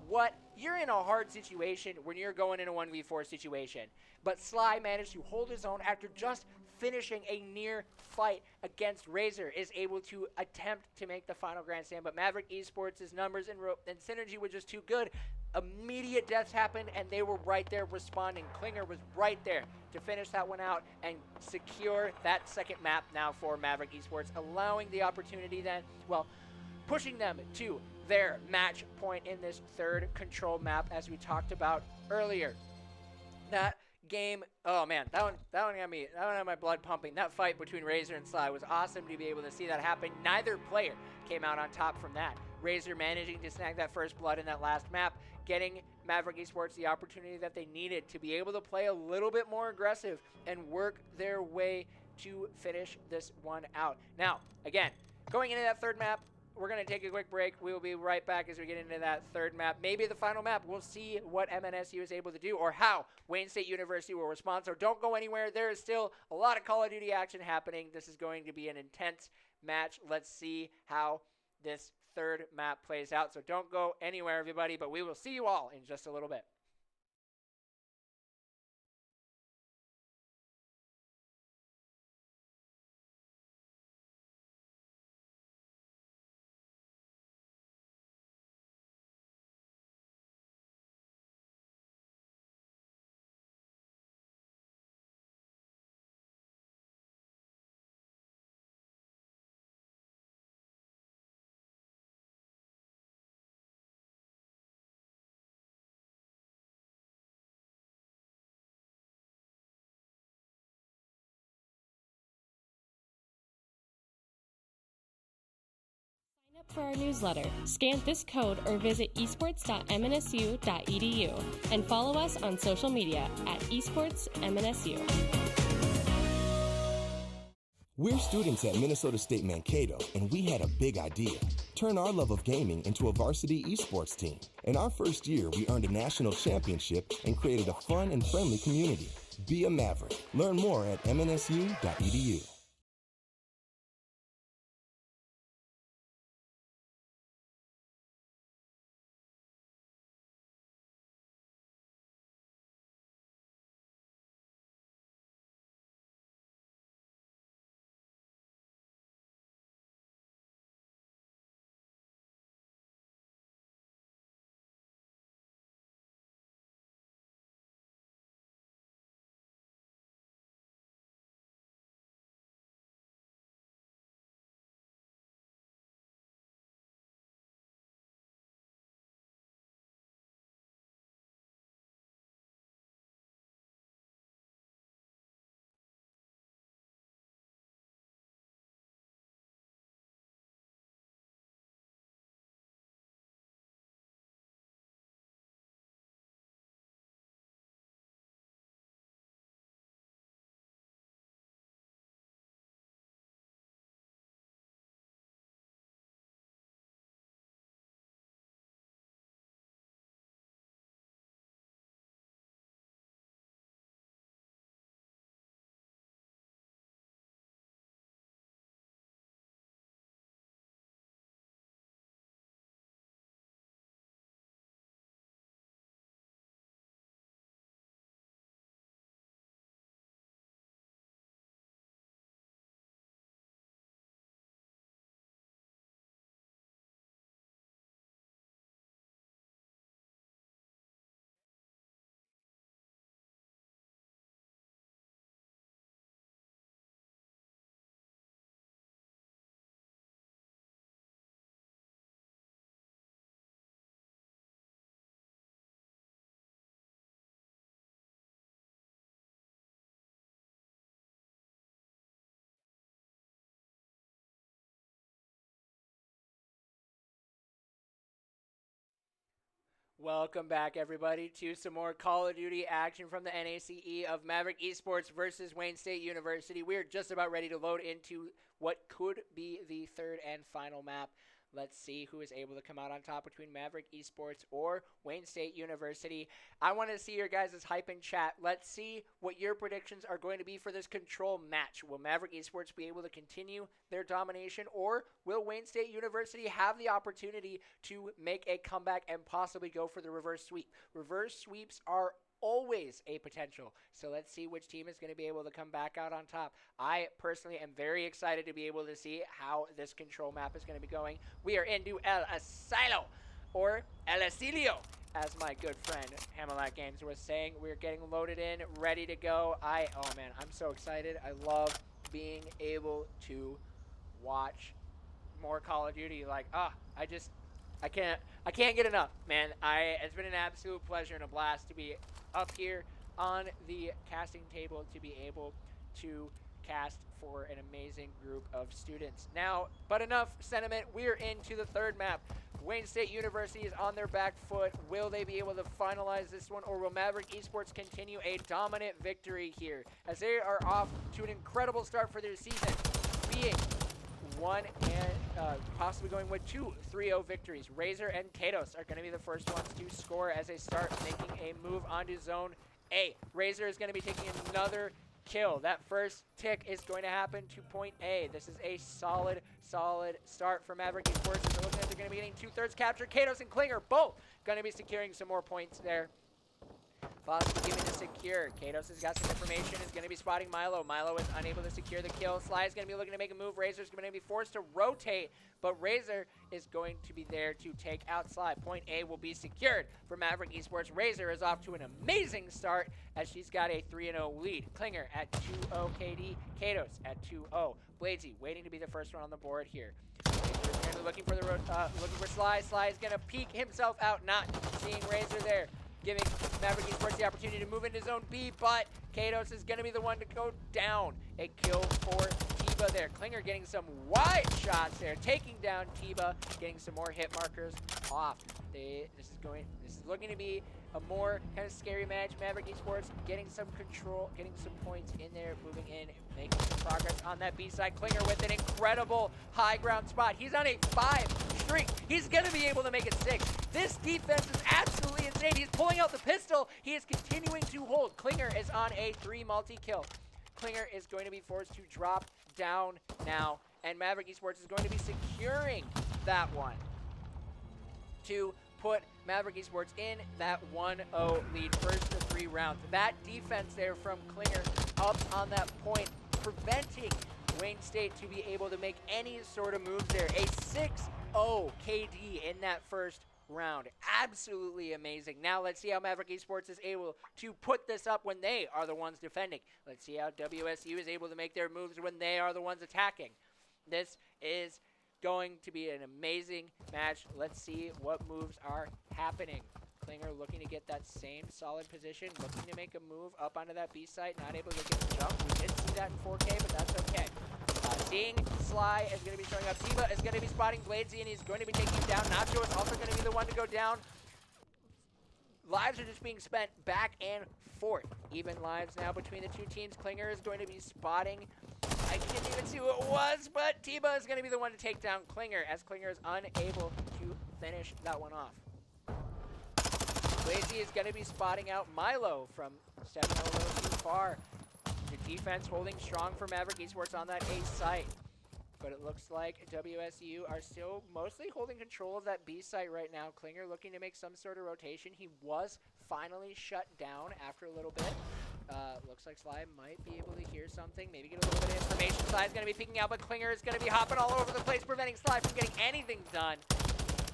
what, you're in a hard situation when you're going in a 1v4 situation. But Sly managed to hold his own after just finishing a near fight against Razor, is able to attempt to make the final grandstand. But Maverick Esports' numbers and synergy were just too good. Immediate deaths happened, and they were right there responding. Klinger was right there to finish that one out and secure that second map now for Maverick Esports, allowing the opportunity then, well, pushing them to their match point in this third control map, as we talked about earlier. That game, oh man, that one had my blood pumping. That fight between Razor and Sly was awesome to be able to see that happen. Neither player came out on top from that. Razor managing to snag that first blood in that last map, getting Maverick Esports the opportunity that they needed to be able to play a little bit more aggressive and work their way to finish this one out. Now, again, going into that third map, we're going to take a quick break. We will be right back as we get into that third map. Maybe the final map. We'll see what MNSU is able to do or how Wayne State University will respond. So don't go anywhere. There is still a lot of Call of Duty action happening. This is going to be an intense match. Let's see how this third map plays out. So don't go anywhere, everybody, but we will see you all in just a little bit. Sign up for our newsletter, scan this code, or visit esports.mnsu.edu and follow us on social media at esportsmnsu. We're students at Minnesota State Mankato, and we had a big idea. Turn our love of gaming into a varsity esports team. In our first year, we earned a national championship and created a fun and friendly community. Be a Maverick. Learn more at mnsu.edu. Welcome back, everybody, to some more Call of Duty action from the NACE of Maverick Esports versus Wayne State University. We're just about ready to load into what could be the third and final map. Let's see who is able to come out on top between Maverick Esports or Wayne State University. I want to see your guys' hype in chat. Let's see what your predictions are going to be for this control match. Will Maverick Esports be able to continue their domination, or will Wayne State University have the opportunity to make a comeback and possibly go for the reverse sweep? Reverse sweeps are always a potential. So let's see which team is going to be able to come back out on top. I personally am very excited to be able to see how this control map is going to be going. We are into El Asilo, or El Asilio, as my good friend Hamelak Games was saying. We're getting loaded in, ready to go. Oh man, I'm so excited. I love being able to watch more Call of Duty. Like, I can't get enough, man. It's been an absolute pleasure and a blast to be up here on the casting table, to be able to cast for an amazing group of students. Now, but enough sentiment. We're into the third map. Wayne State University is on their back foot. Will they be able to finalize this one, or will Maverick Esports continue a dominant victory here, as they are off to an incredible start for their season, being one and possibly going with 2 3-0 victories. Razor and Kados are going to be the first ones to score as they start making a move onto zone A. Razor is going to be taking another kill. That first tick is going to happen to point A. This is a solid start for Maverick Esports. As they're looking at, they're going to be getting 2/3 capture. Kados and Klinger both going to be securing some more points there. Varsity giving the secure. Kados has got some information, is going to be spotting Milo. Milo is unable to secure the kill. Sly is going to be looking to make a move. Razor is going to be forced to rotate, but Razor is going to be there to take out Sly. Point A will be secured for Maverick Esports. Razor is off to an amazing start as she's got a 3-0 lead. Klinger at 2-0 KD. Kados at 2-0. Bladesy waiting to be the first one on the board here. Razor is looking for Sly. Sly is going to peek himself out, not seeing Razor there, giving Maverick Esports the opportunity to move into zone B, but Kados is going to be the one to go down. A kill for Tiba there. Klinger getting some wide shots there, taking down Tiba, getting some more hit markers off. This is looking to be a more kind of scary match. Maverick Esports getting some control, getting some points in there, moving in, making some progress on that B side. Klinger with an incredible high ground spot. He's on a 5 streak. He's going to be able to make it 6. This defense is absolutely insane. He's pulling out the pistol. He is continuing to hold. Klinger is on a 3 multi-kill. Klinger is going to be forced to drop down now, and Maverick Esports is going to be securing that one to put Maverick Esports in that 1-0 lead, first of 3 rounds. That defense there from Klinger up on that point, preventing Wayne State to be able to make any sort of moves there. A 6-0 KD in that first round. Absolutely amazing. Now let's see how Maverick Esports is able to put this up when they are the ones defending. Let's see how WSU is able to make their moves when they are the ones attacking. This is going to be an amazing match. Let's see what moves are happening. Klinger looking to get that same solid position, looking to make a move up onto that B site, not able to get the jump. We did see that in 4K, but that's okay. Seeing Sly is going to be showing up. Tiba is going to be spotting Bladesy, and he's going to be taking him down. Nacho is also going to be the one to go down. Lives are just being spent back and forth. Even lives now between the two teams. Klinger is going to be spotting. I didn't even see who it was, but Tiba is going to be the one to take down Klinger, as Klinger is unable to finish that one off. Bladesy is going to be spotting out Milo from stepping a little too far. The defense holding strong for Maverick Esports on that A site. But it looks like WSU are still mostly holding control of that B site right now. Klinger looking to make some sort of rotation. He was finally shut down after a little bit. Looks like Sly might be able to hear something, maybe get a little bit of information. Sly's going to be picking out, but Klinger is going to be hopping all over the place, preventing Sly from getting anything done.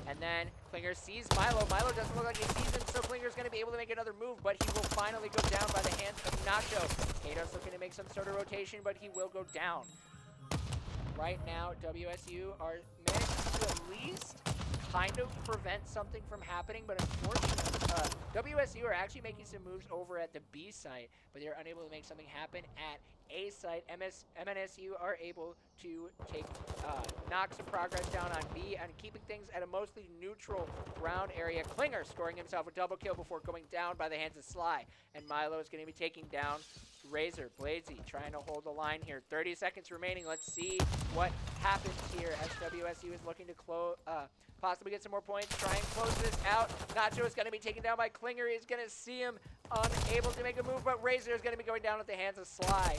And then Klinger sees Milo. Milo doesn't look like he sees him, so Klinger's going to be able to make another move, but he will finally go down by the hands of Nacho. Kados looking to make some sort of rotation, but he will go down. Right now, WSU are managing to at least kind of prevent something from happening, but unfortunately, WSU are actually making some moves over at the B site, but they're unable to make something happen at A site, MNSU are able to knock some progress down on B and keeping things at a mostly neutral ground area. Klinger scoring himself a double kill before going down by the hands of Sly. And Milo is going to be taking down Razor. Bladesy trying to hold the line here. 30 seconds remaining. Let's see what happens here as WSU is looking to possibly get some more points. Try and close this out. Nacho is going to be taken down by Klinger. He's going to see him unable to make a move, but Razor is going to be going down at the hands of Sly.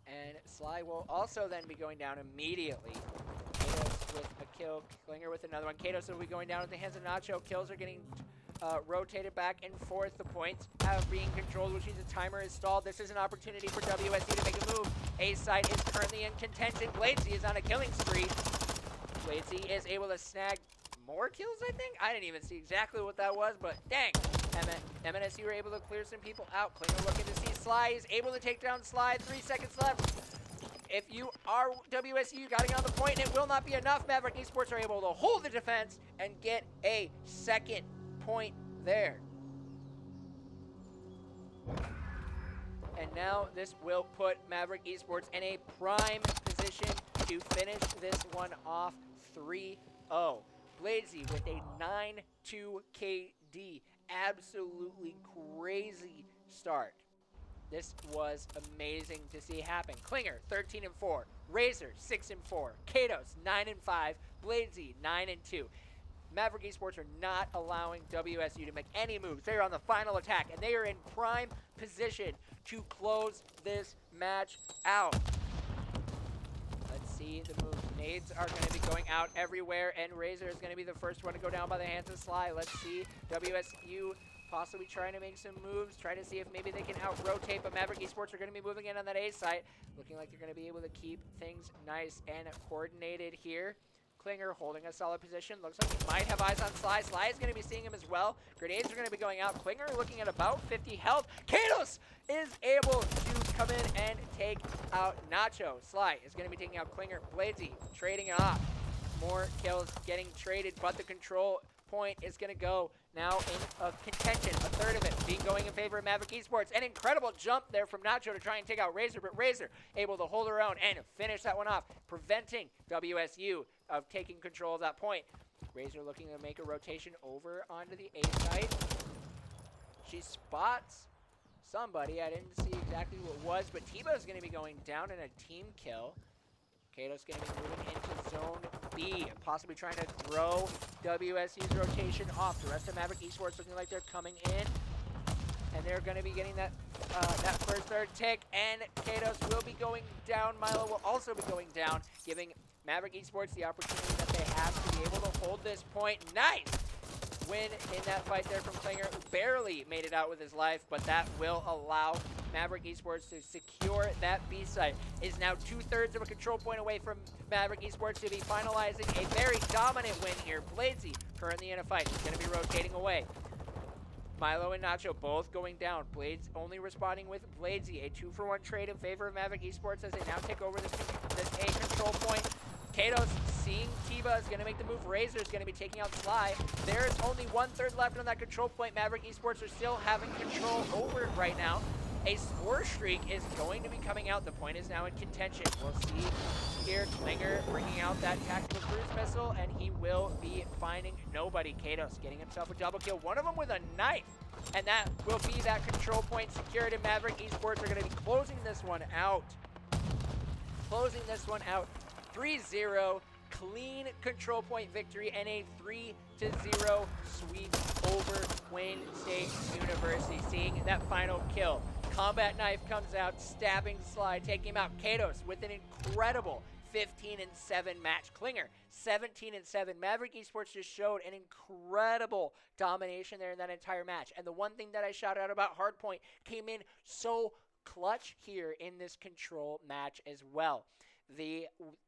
And Sly will also then be going down immediately. Katos with a kill, Klinger with another one. Katos will be going down at the hands of Nacho. Kills are getting rotated back and forth. The points have being controlled, which means the timer is stalled. This is an opportunity for WSU to make a move. A side is currently in contention. Bladesy is on a killing spree. Bladesy is able to snag more kills, I think? I didn't even see exactly what that was, but dang. MNSU were able to clear some people out. Klinger looking to see Sly. He's able to take down Sly. 3 seconds left. If you are WSU, you got to get on the point, and it will not be enough. Maverick Esports are able to hold the defense and get a second point there. And now this will put Maverick Esports in a prime position to finish this one off 3-0. Bladesy with a 9-2 KD. Absolutely crazy start. This was amazing to see happen. Klinger 13-4, Razor 6-4, Katos 9-5, Bladesy 9-2. Maverick Esports are not allowing WSU to make any moves. They are on the final attack, and they are in prime position to close this match out. Let's see the moves. Nades are going to be going out everywhere, and Razor is going to be the first one to go down by the hands of Sly. Let's see WSU possibly trying to make some moves, try to see if maybe they can out-rotate, but Maverick Esports are going to be moving in on that A site. Looking like they're going to be able to keep things nice and coordinated here. Klinger holding a solid position. Looks like he might have eyes on Sly. Sly is going to be seeing him as well. Grenades are going to be going out. Klinger looking at about 50 health. Katos is able to come in and take out Nacho. Sly is going to be taking out Klinger. Bladesy trading it off. More kills getting traded, but the control point is going to go now in contention. A third of it being going in favor of Maverick Esports. An incredible jump there from Nacho to try and take out Razor, but Razor able to hold her own and finish that one off, preventing WSU of taking control of that point. Razor looking to make a rotation over onto the A site. She spots somebody. I didn't see exactly who it was, but Tiba is going to be going down in a team kill. Kato's going to be moving into zone B, possibly trying to throw WSU's rotation off. The rest of Maverick Esports looking like they're coming in, and they're going to be getting that first third tick, and Katos will be going down. Milo will also be going down, giving Maverick Esports the opportunity that they have to be able to hold this point. Nice win in that fight there from Klinger, who barely made it out with his life, but that will allow Maverick Esports to secure that B site. Is now 2/3 of a control point away from Maverick Esports to be finalizing a very dominant win here. Bladesy currently in a fight. He's going to be rotating away. Milo and Nacho both going down. Blades only responding with Bladesy. A 2-for-1 trade in favor of Maverick Esports as they now take over this A control point. Katos seeing Tiba is going to make the move. Razor is going to be taking out Sly. There's only 1/3 left on that control point. Maverick Esports are still having control over it right now. A score streak is going to be coming out. The point is now in contention. We'll see here Klinger bringing out that tactical cruise missile, and he will be finding nobody. Katos getting himself a double kill. One of them with a knife. And that will be that control point secured, and Maverick Esports are going to be closing this one out. Closing this one out. 3-0, clean control point victory, and a 3-0 sweep over Wayne State University. Seeing that final kill. Combat knife comes out, stabbing Sly, taking him out. Katos with an incredible 15-7 match. Klinger, 17-7. Maverick Esports just showed an incredible domination there in that entire match. And the one thing that I shouted out about Hardpoint came in so clutch here in this control match as well. The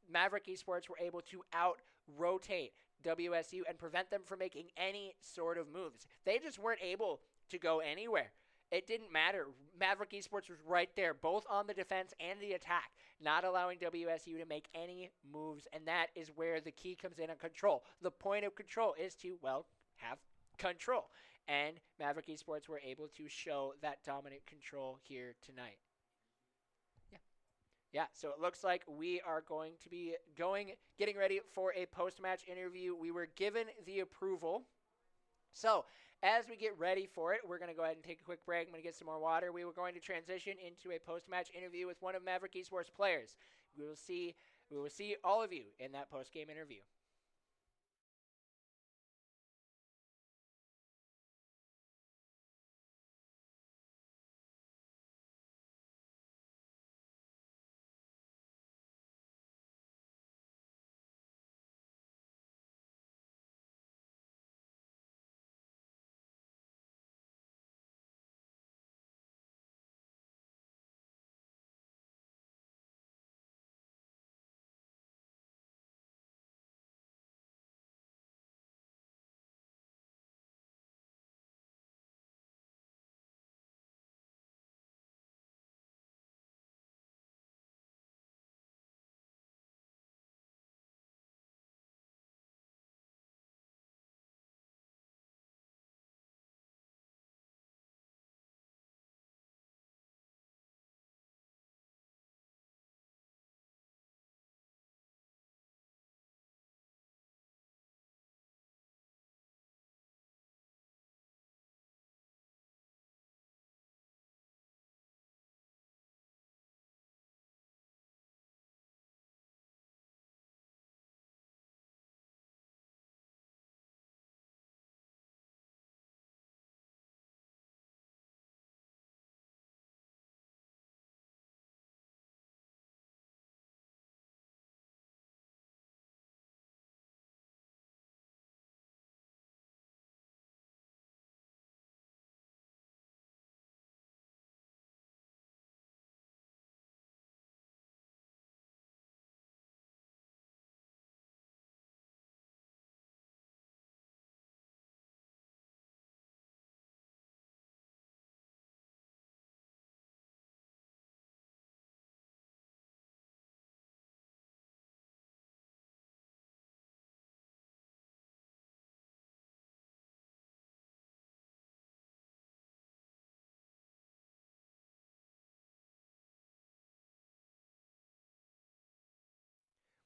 Maverick Esports were able to out-rotate WSU and prevent them from making any sort of moves. They just weren't able to go anywhere. It didn't matter. Maverick Esports was right there, both on the defense and the attack, not allowing WSU to make any moves, and that is where the key comes in on control. The point of control is to, well, have control, and Maverick Esports were able to show that dominant control here tonight. Yeah, so it looks like we are going to be getting ready for a post-match interview. We were given the approval. So as we get ready for it, we're going to go ahead and take a quick break. I'm going to get some more water. We were going to transition into a post-match interview with one of Maverick Esports players. We will see all of you in that post-game interview.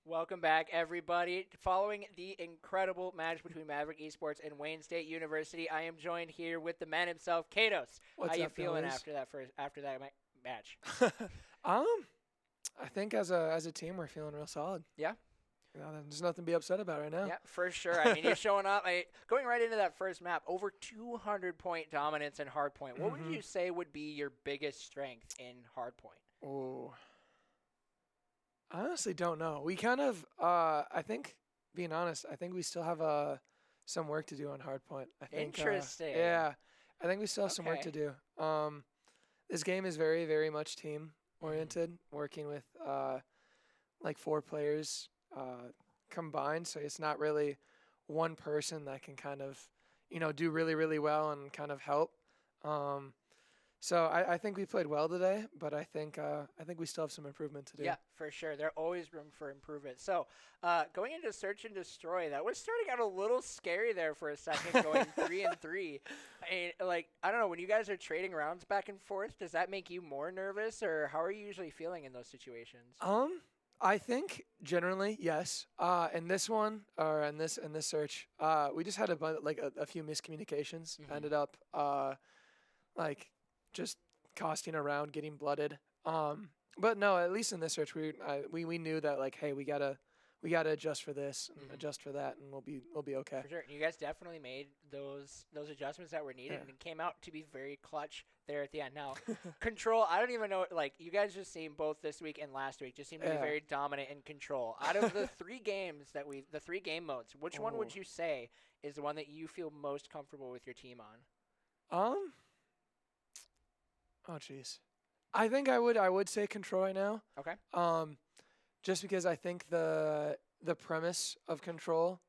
Welcome back, everybody. Following the incredible match between Maverick Esports and Wayne State University, I am joined here with the man himself, Katos. What's How you up, feeling fellas? after that match? I think as a team we're feeling real solid. Yeah. There's nothing to be upset about right now. Yeah, for sure. I mean, you're showing up. Going right into that first map, over 200-point dominance in hardpoint. What would you say would be your biggest strength in hardpoint? Oh, I honestly don't know. We kind of, I think, being honest, I think we still have some work to do on hardpoint. I think, Interesting. Yeah, I think we still have some work to Okay. do. This game is very, very much team oriented, working with like 4 players combined. So it's not really one person that can kind of, do really, really well and kind of help. So I think we played well today, but I think we still have some improvement to do. Yeah, for sure. There's always room for improvement. So, going into Search and Destroy, that was starting out a little scary there for a second, going 3-3. I don't know, when you guys are trading rounds back and forth, does that make you more nervous, or how are you usually feeling in those situations? I think generally yes. In this one or in this search, we just had a few miscommunications. Ended up just costing a round, getting blooded. But no, at least in this search, we knew that hey, we gotta adjust for this and adjust for that, and we'll be okay. For sure. You guys definitely made those adjustments that were needed, and it came out to be very clutch there at the end. Now, Control, I don't even know, you guys just seem both this week and last week just seem to be very dominant in Control. Out of the 3 games the 3 game modes, which one would you say is the one that you feel most comfortable with your team on? Oh jeez. I think I would say Control right now. Okay. Just because I think the premise of Control,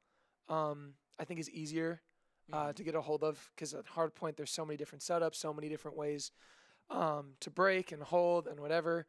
I think is easier to get a hold of, because at Hardpoint there's so many different setups, so many different ways to break and hold and whatever.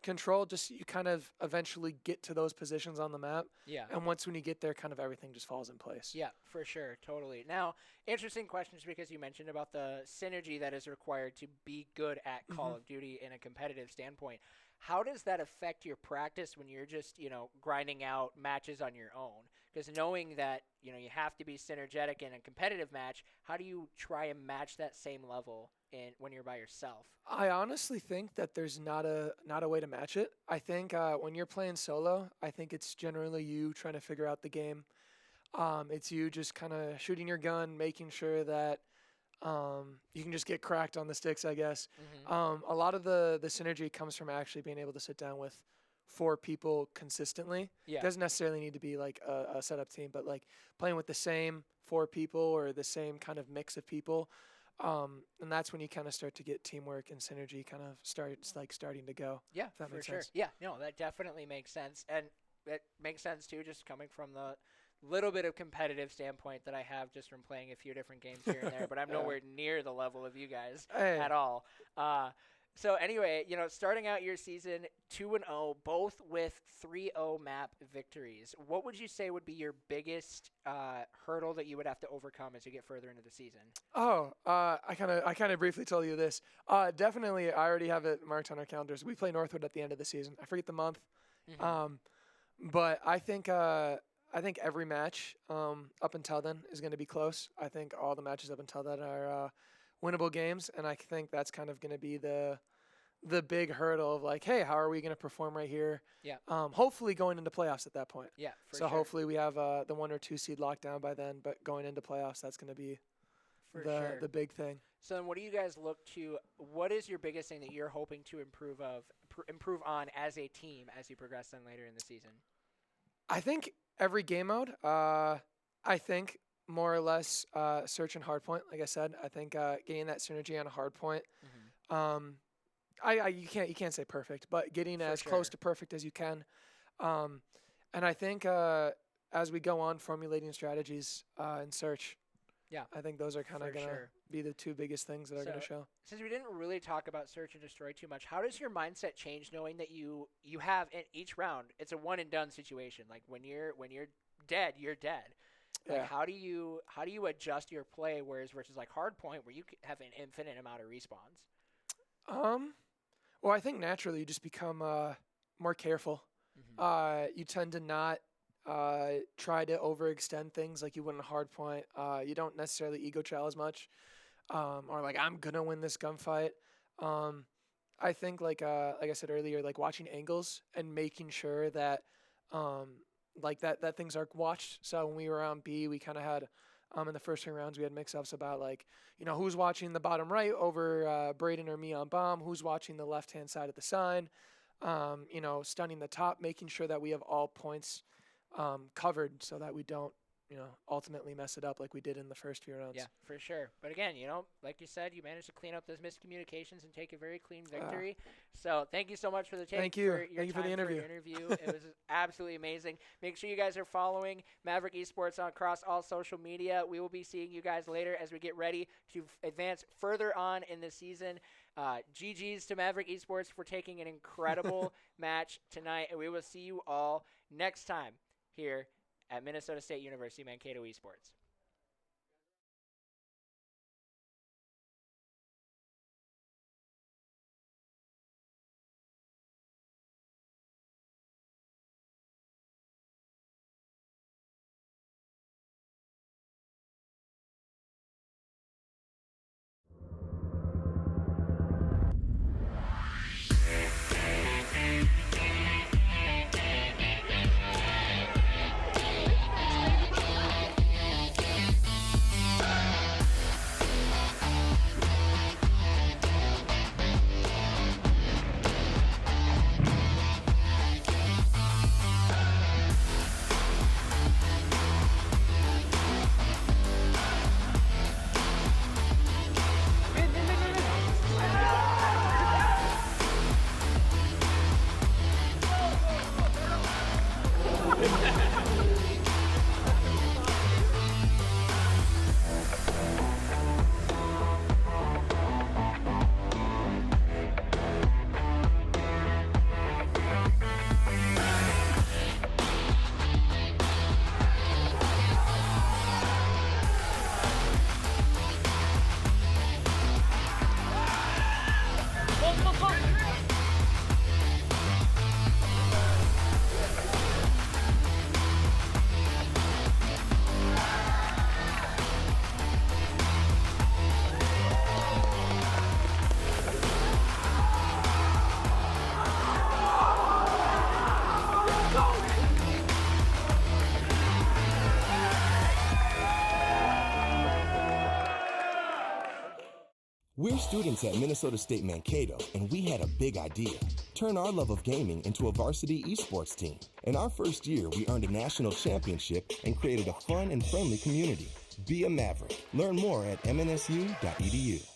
Control, just you kind of eventually get to those positions on the map. Yeah. And once when you get there, kind of everything just falls in place. Yeah, for sure. Totally. Now, interesting questions, because you mentioned about the synergy that is required to be good at Call of Duty in a competitive standpoint. how does that affect your practice when you're just, grinding out matches on your own? Because knowing that, you have to be synergetic in a competitive match, how do you try and match that same level when you're by yourself? I honestly think that there's not a way to match it. I think when you're playing solo, I think it's generally you trying to figure out the game. It's you just kind of shooting your gun, making sure that you can just get cracked on the sticks, I guess. A lot of the synergy comes from actually being able to sit down with 4 people consistently. Yeah. It doesn't necessarily need to be like a setup team, but like playing with the same 4 people or the same kind of mix of people. And that's when you kind of start to get teamwork and synergy kind of starting to go. Yeah, if that for makes sure. sense. Yeah, no, that definitely makes sense. And it makes sense, too, just coming from the little bit of competitive standpoint that I have just from playing a few different games here and there, but I'm nowhere near the level of you guys at all. So anyway, starting out your season 2-0, both with 3-0 map victories. What would you say would be your biggest hurdle that you would have to overcome as you get further into the season? I kind of briefly told you this. Definitely, I already have it marked on our calendars. We play Northwood at the end of the season. I forget the month, but I think every match up until then is going to be close. I think all the matches up until then are winnable games, and I think that's kind of going to be the big hurdle of like, hey, how are we going to perform right here? Yeah. Hopefully going into playoffs at that point. Yeah, for so sure. hopefully we have the 1 or 2 seed locked down by then, but going into playoffs, that's going to be the big thing. So then what do you guys look to? What is your biggest thing that you're hoping to improve on as a team as you progress then later in the season? I think every game mode, I think more or less search and hard point. Like I said, I think getting that synergy on a hard point. You can't say perfect, but getting as close to perfect as you can. And I think as we go on formulating strategies in search, I think those are kind of going to be the 2 biggest things that are going to show. Since we didn't really talk about search and destroy too much, how does your mindset change knowing that you have in each round, it's a one and done situation. Like when you're dead, you're dead. Like how do you adjust your play versus like hard point where you have an infinite amount of respawns? Well, I think naturally you just become more careful. You tend to not try to overextend things like you would in a hard point. You don't necessarily ego trail as much, or like I'm gonna win this gunfight. I think like I said earlier, like watching angles and making sure that that things are watched. So when we were on B, we kind of had in the first 3 rounds we had mix-ups about like who's watching the bottom right over Braden or me on bomb, who's watching the left-hand side of the sign, stunning the top, making sure that we have all points covered so that we don't ultimately mess it up like we did in the first few rounds. Yeah, for sure. But again, like you said, you managed to clean up those miscommunications and take a very clean victory. So thank you so much for the time. Thank you. Thank you for the interview. It was absolutely amazing. Make sure you guys are following Maverick Esports across all social media. We will be seeing you guys later as we get ready to advance further on in the season. GG's to Maverick Esports for taking an incredible match tonight, and we will see you all next time here at Minnesota State University Mankato Esports. We're students at Minnesota State Mankato, and we had a big idea. Turn our love of gaming into a varsity esports team. In our first year, we earned a national championship and created a fun and friendly community. Be a Maverick. Learn more at mnsu.edu.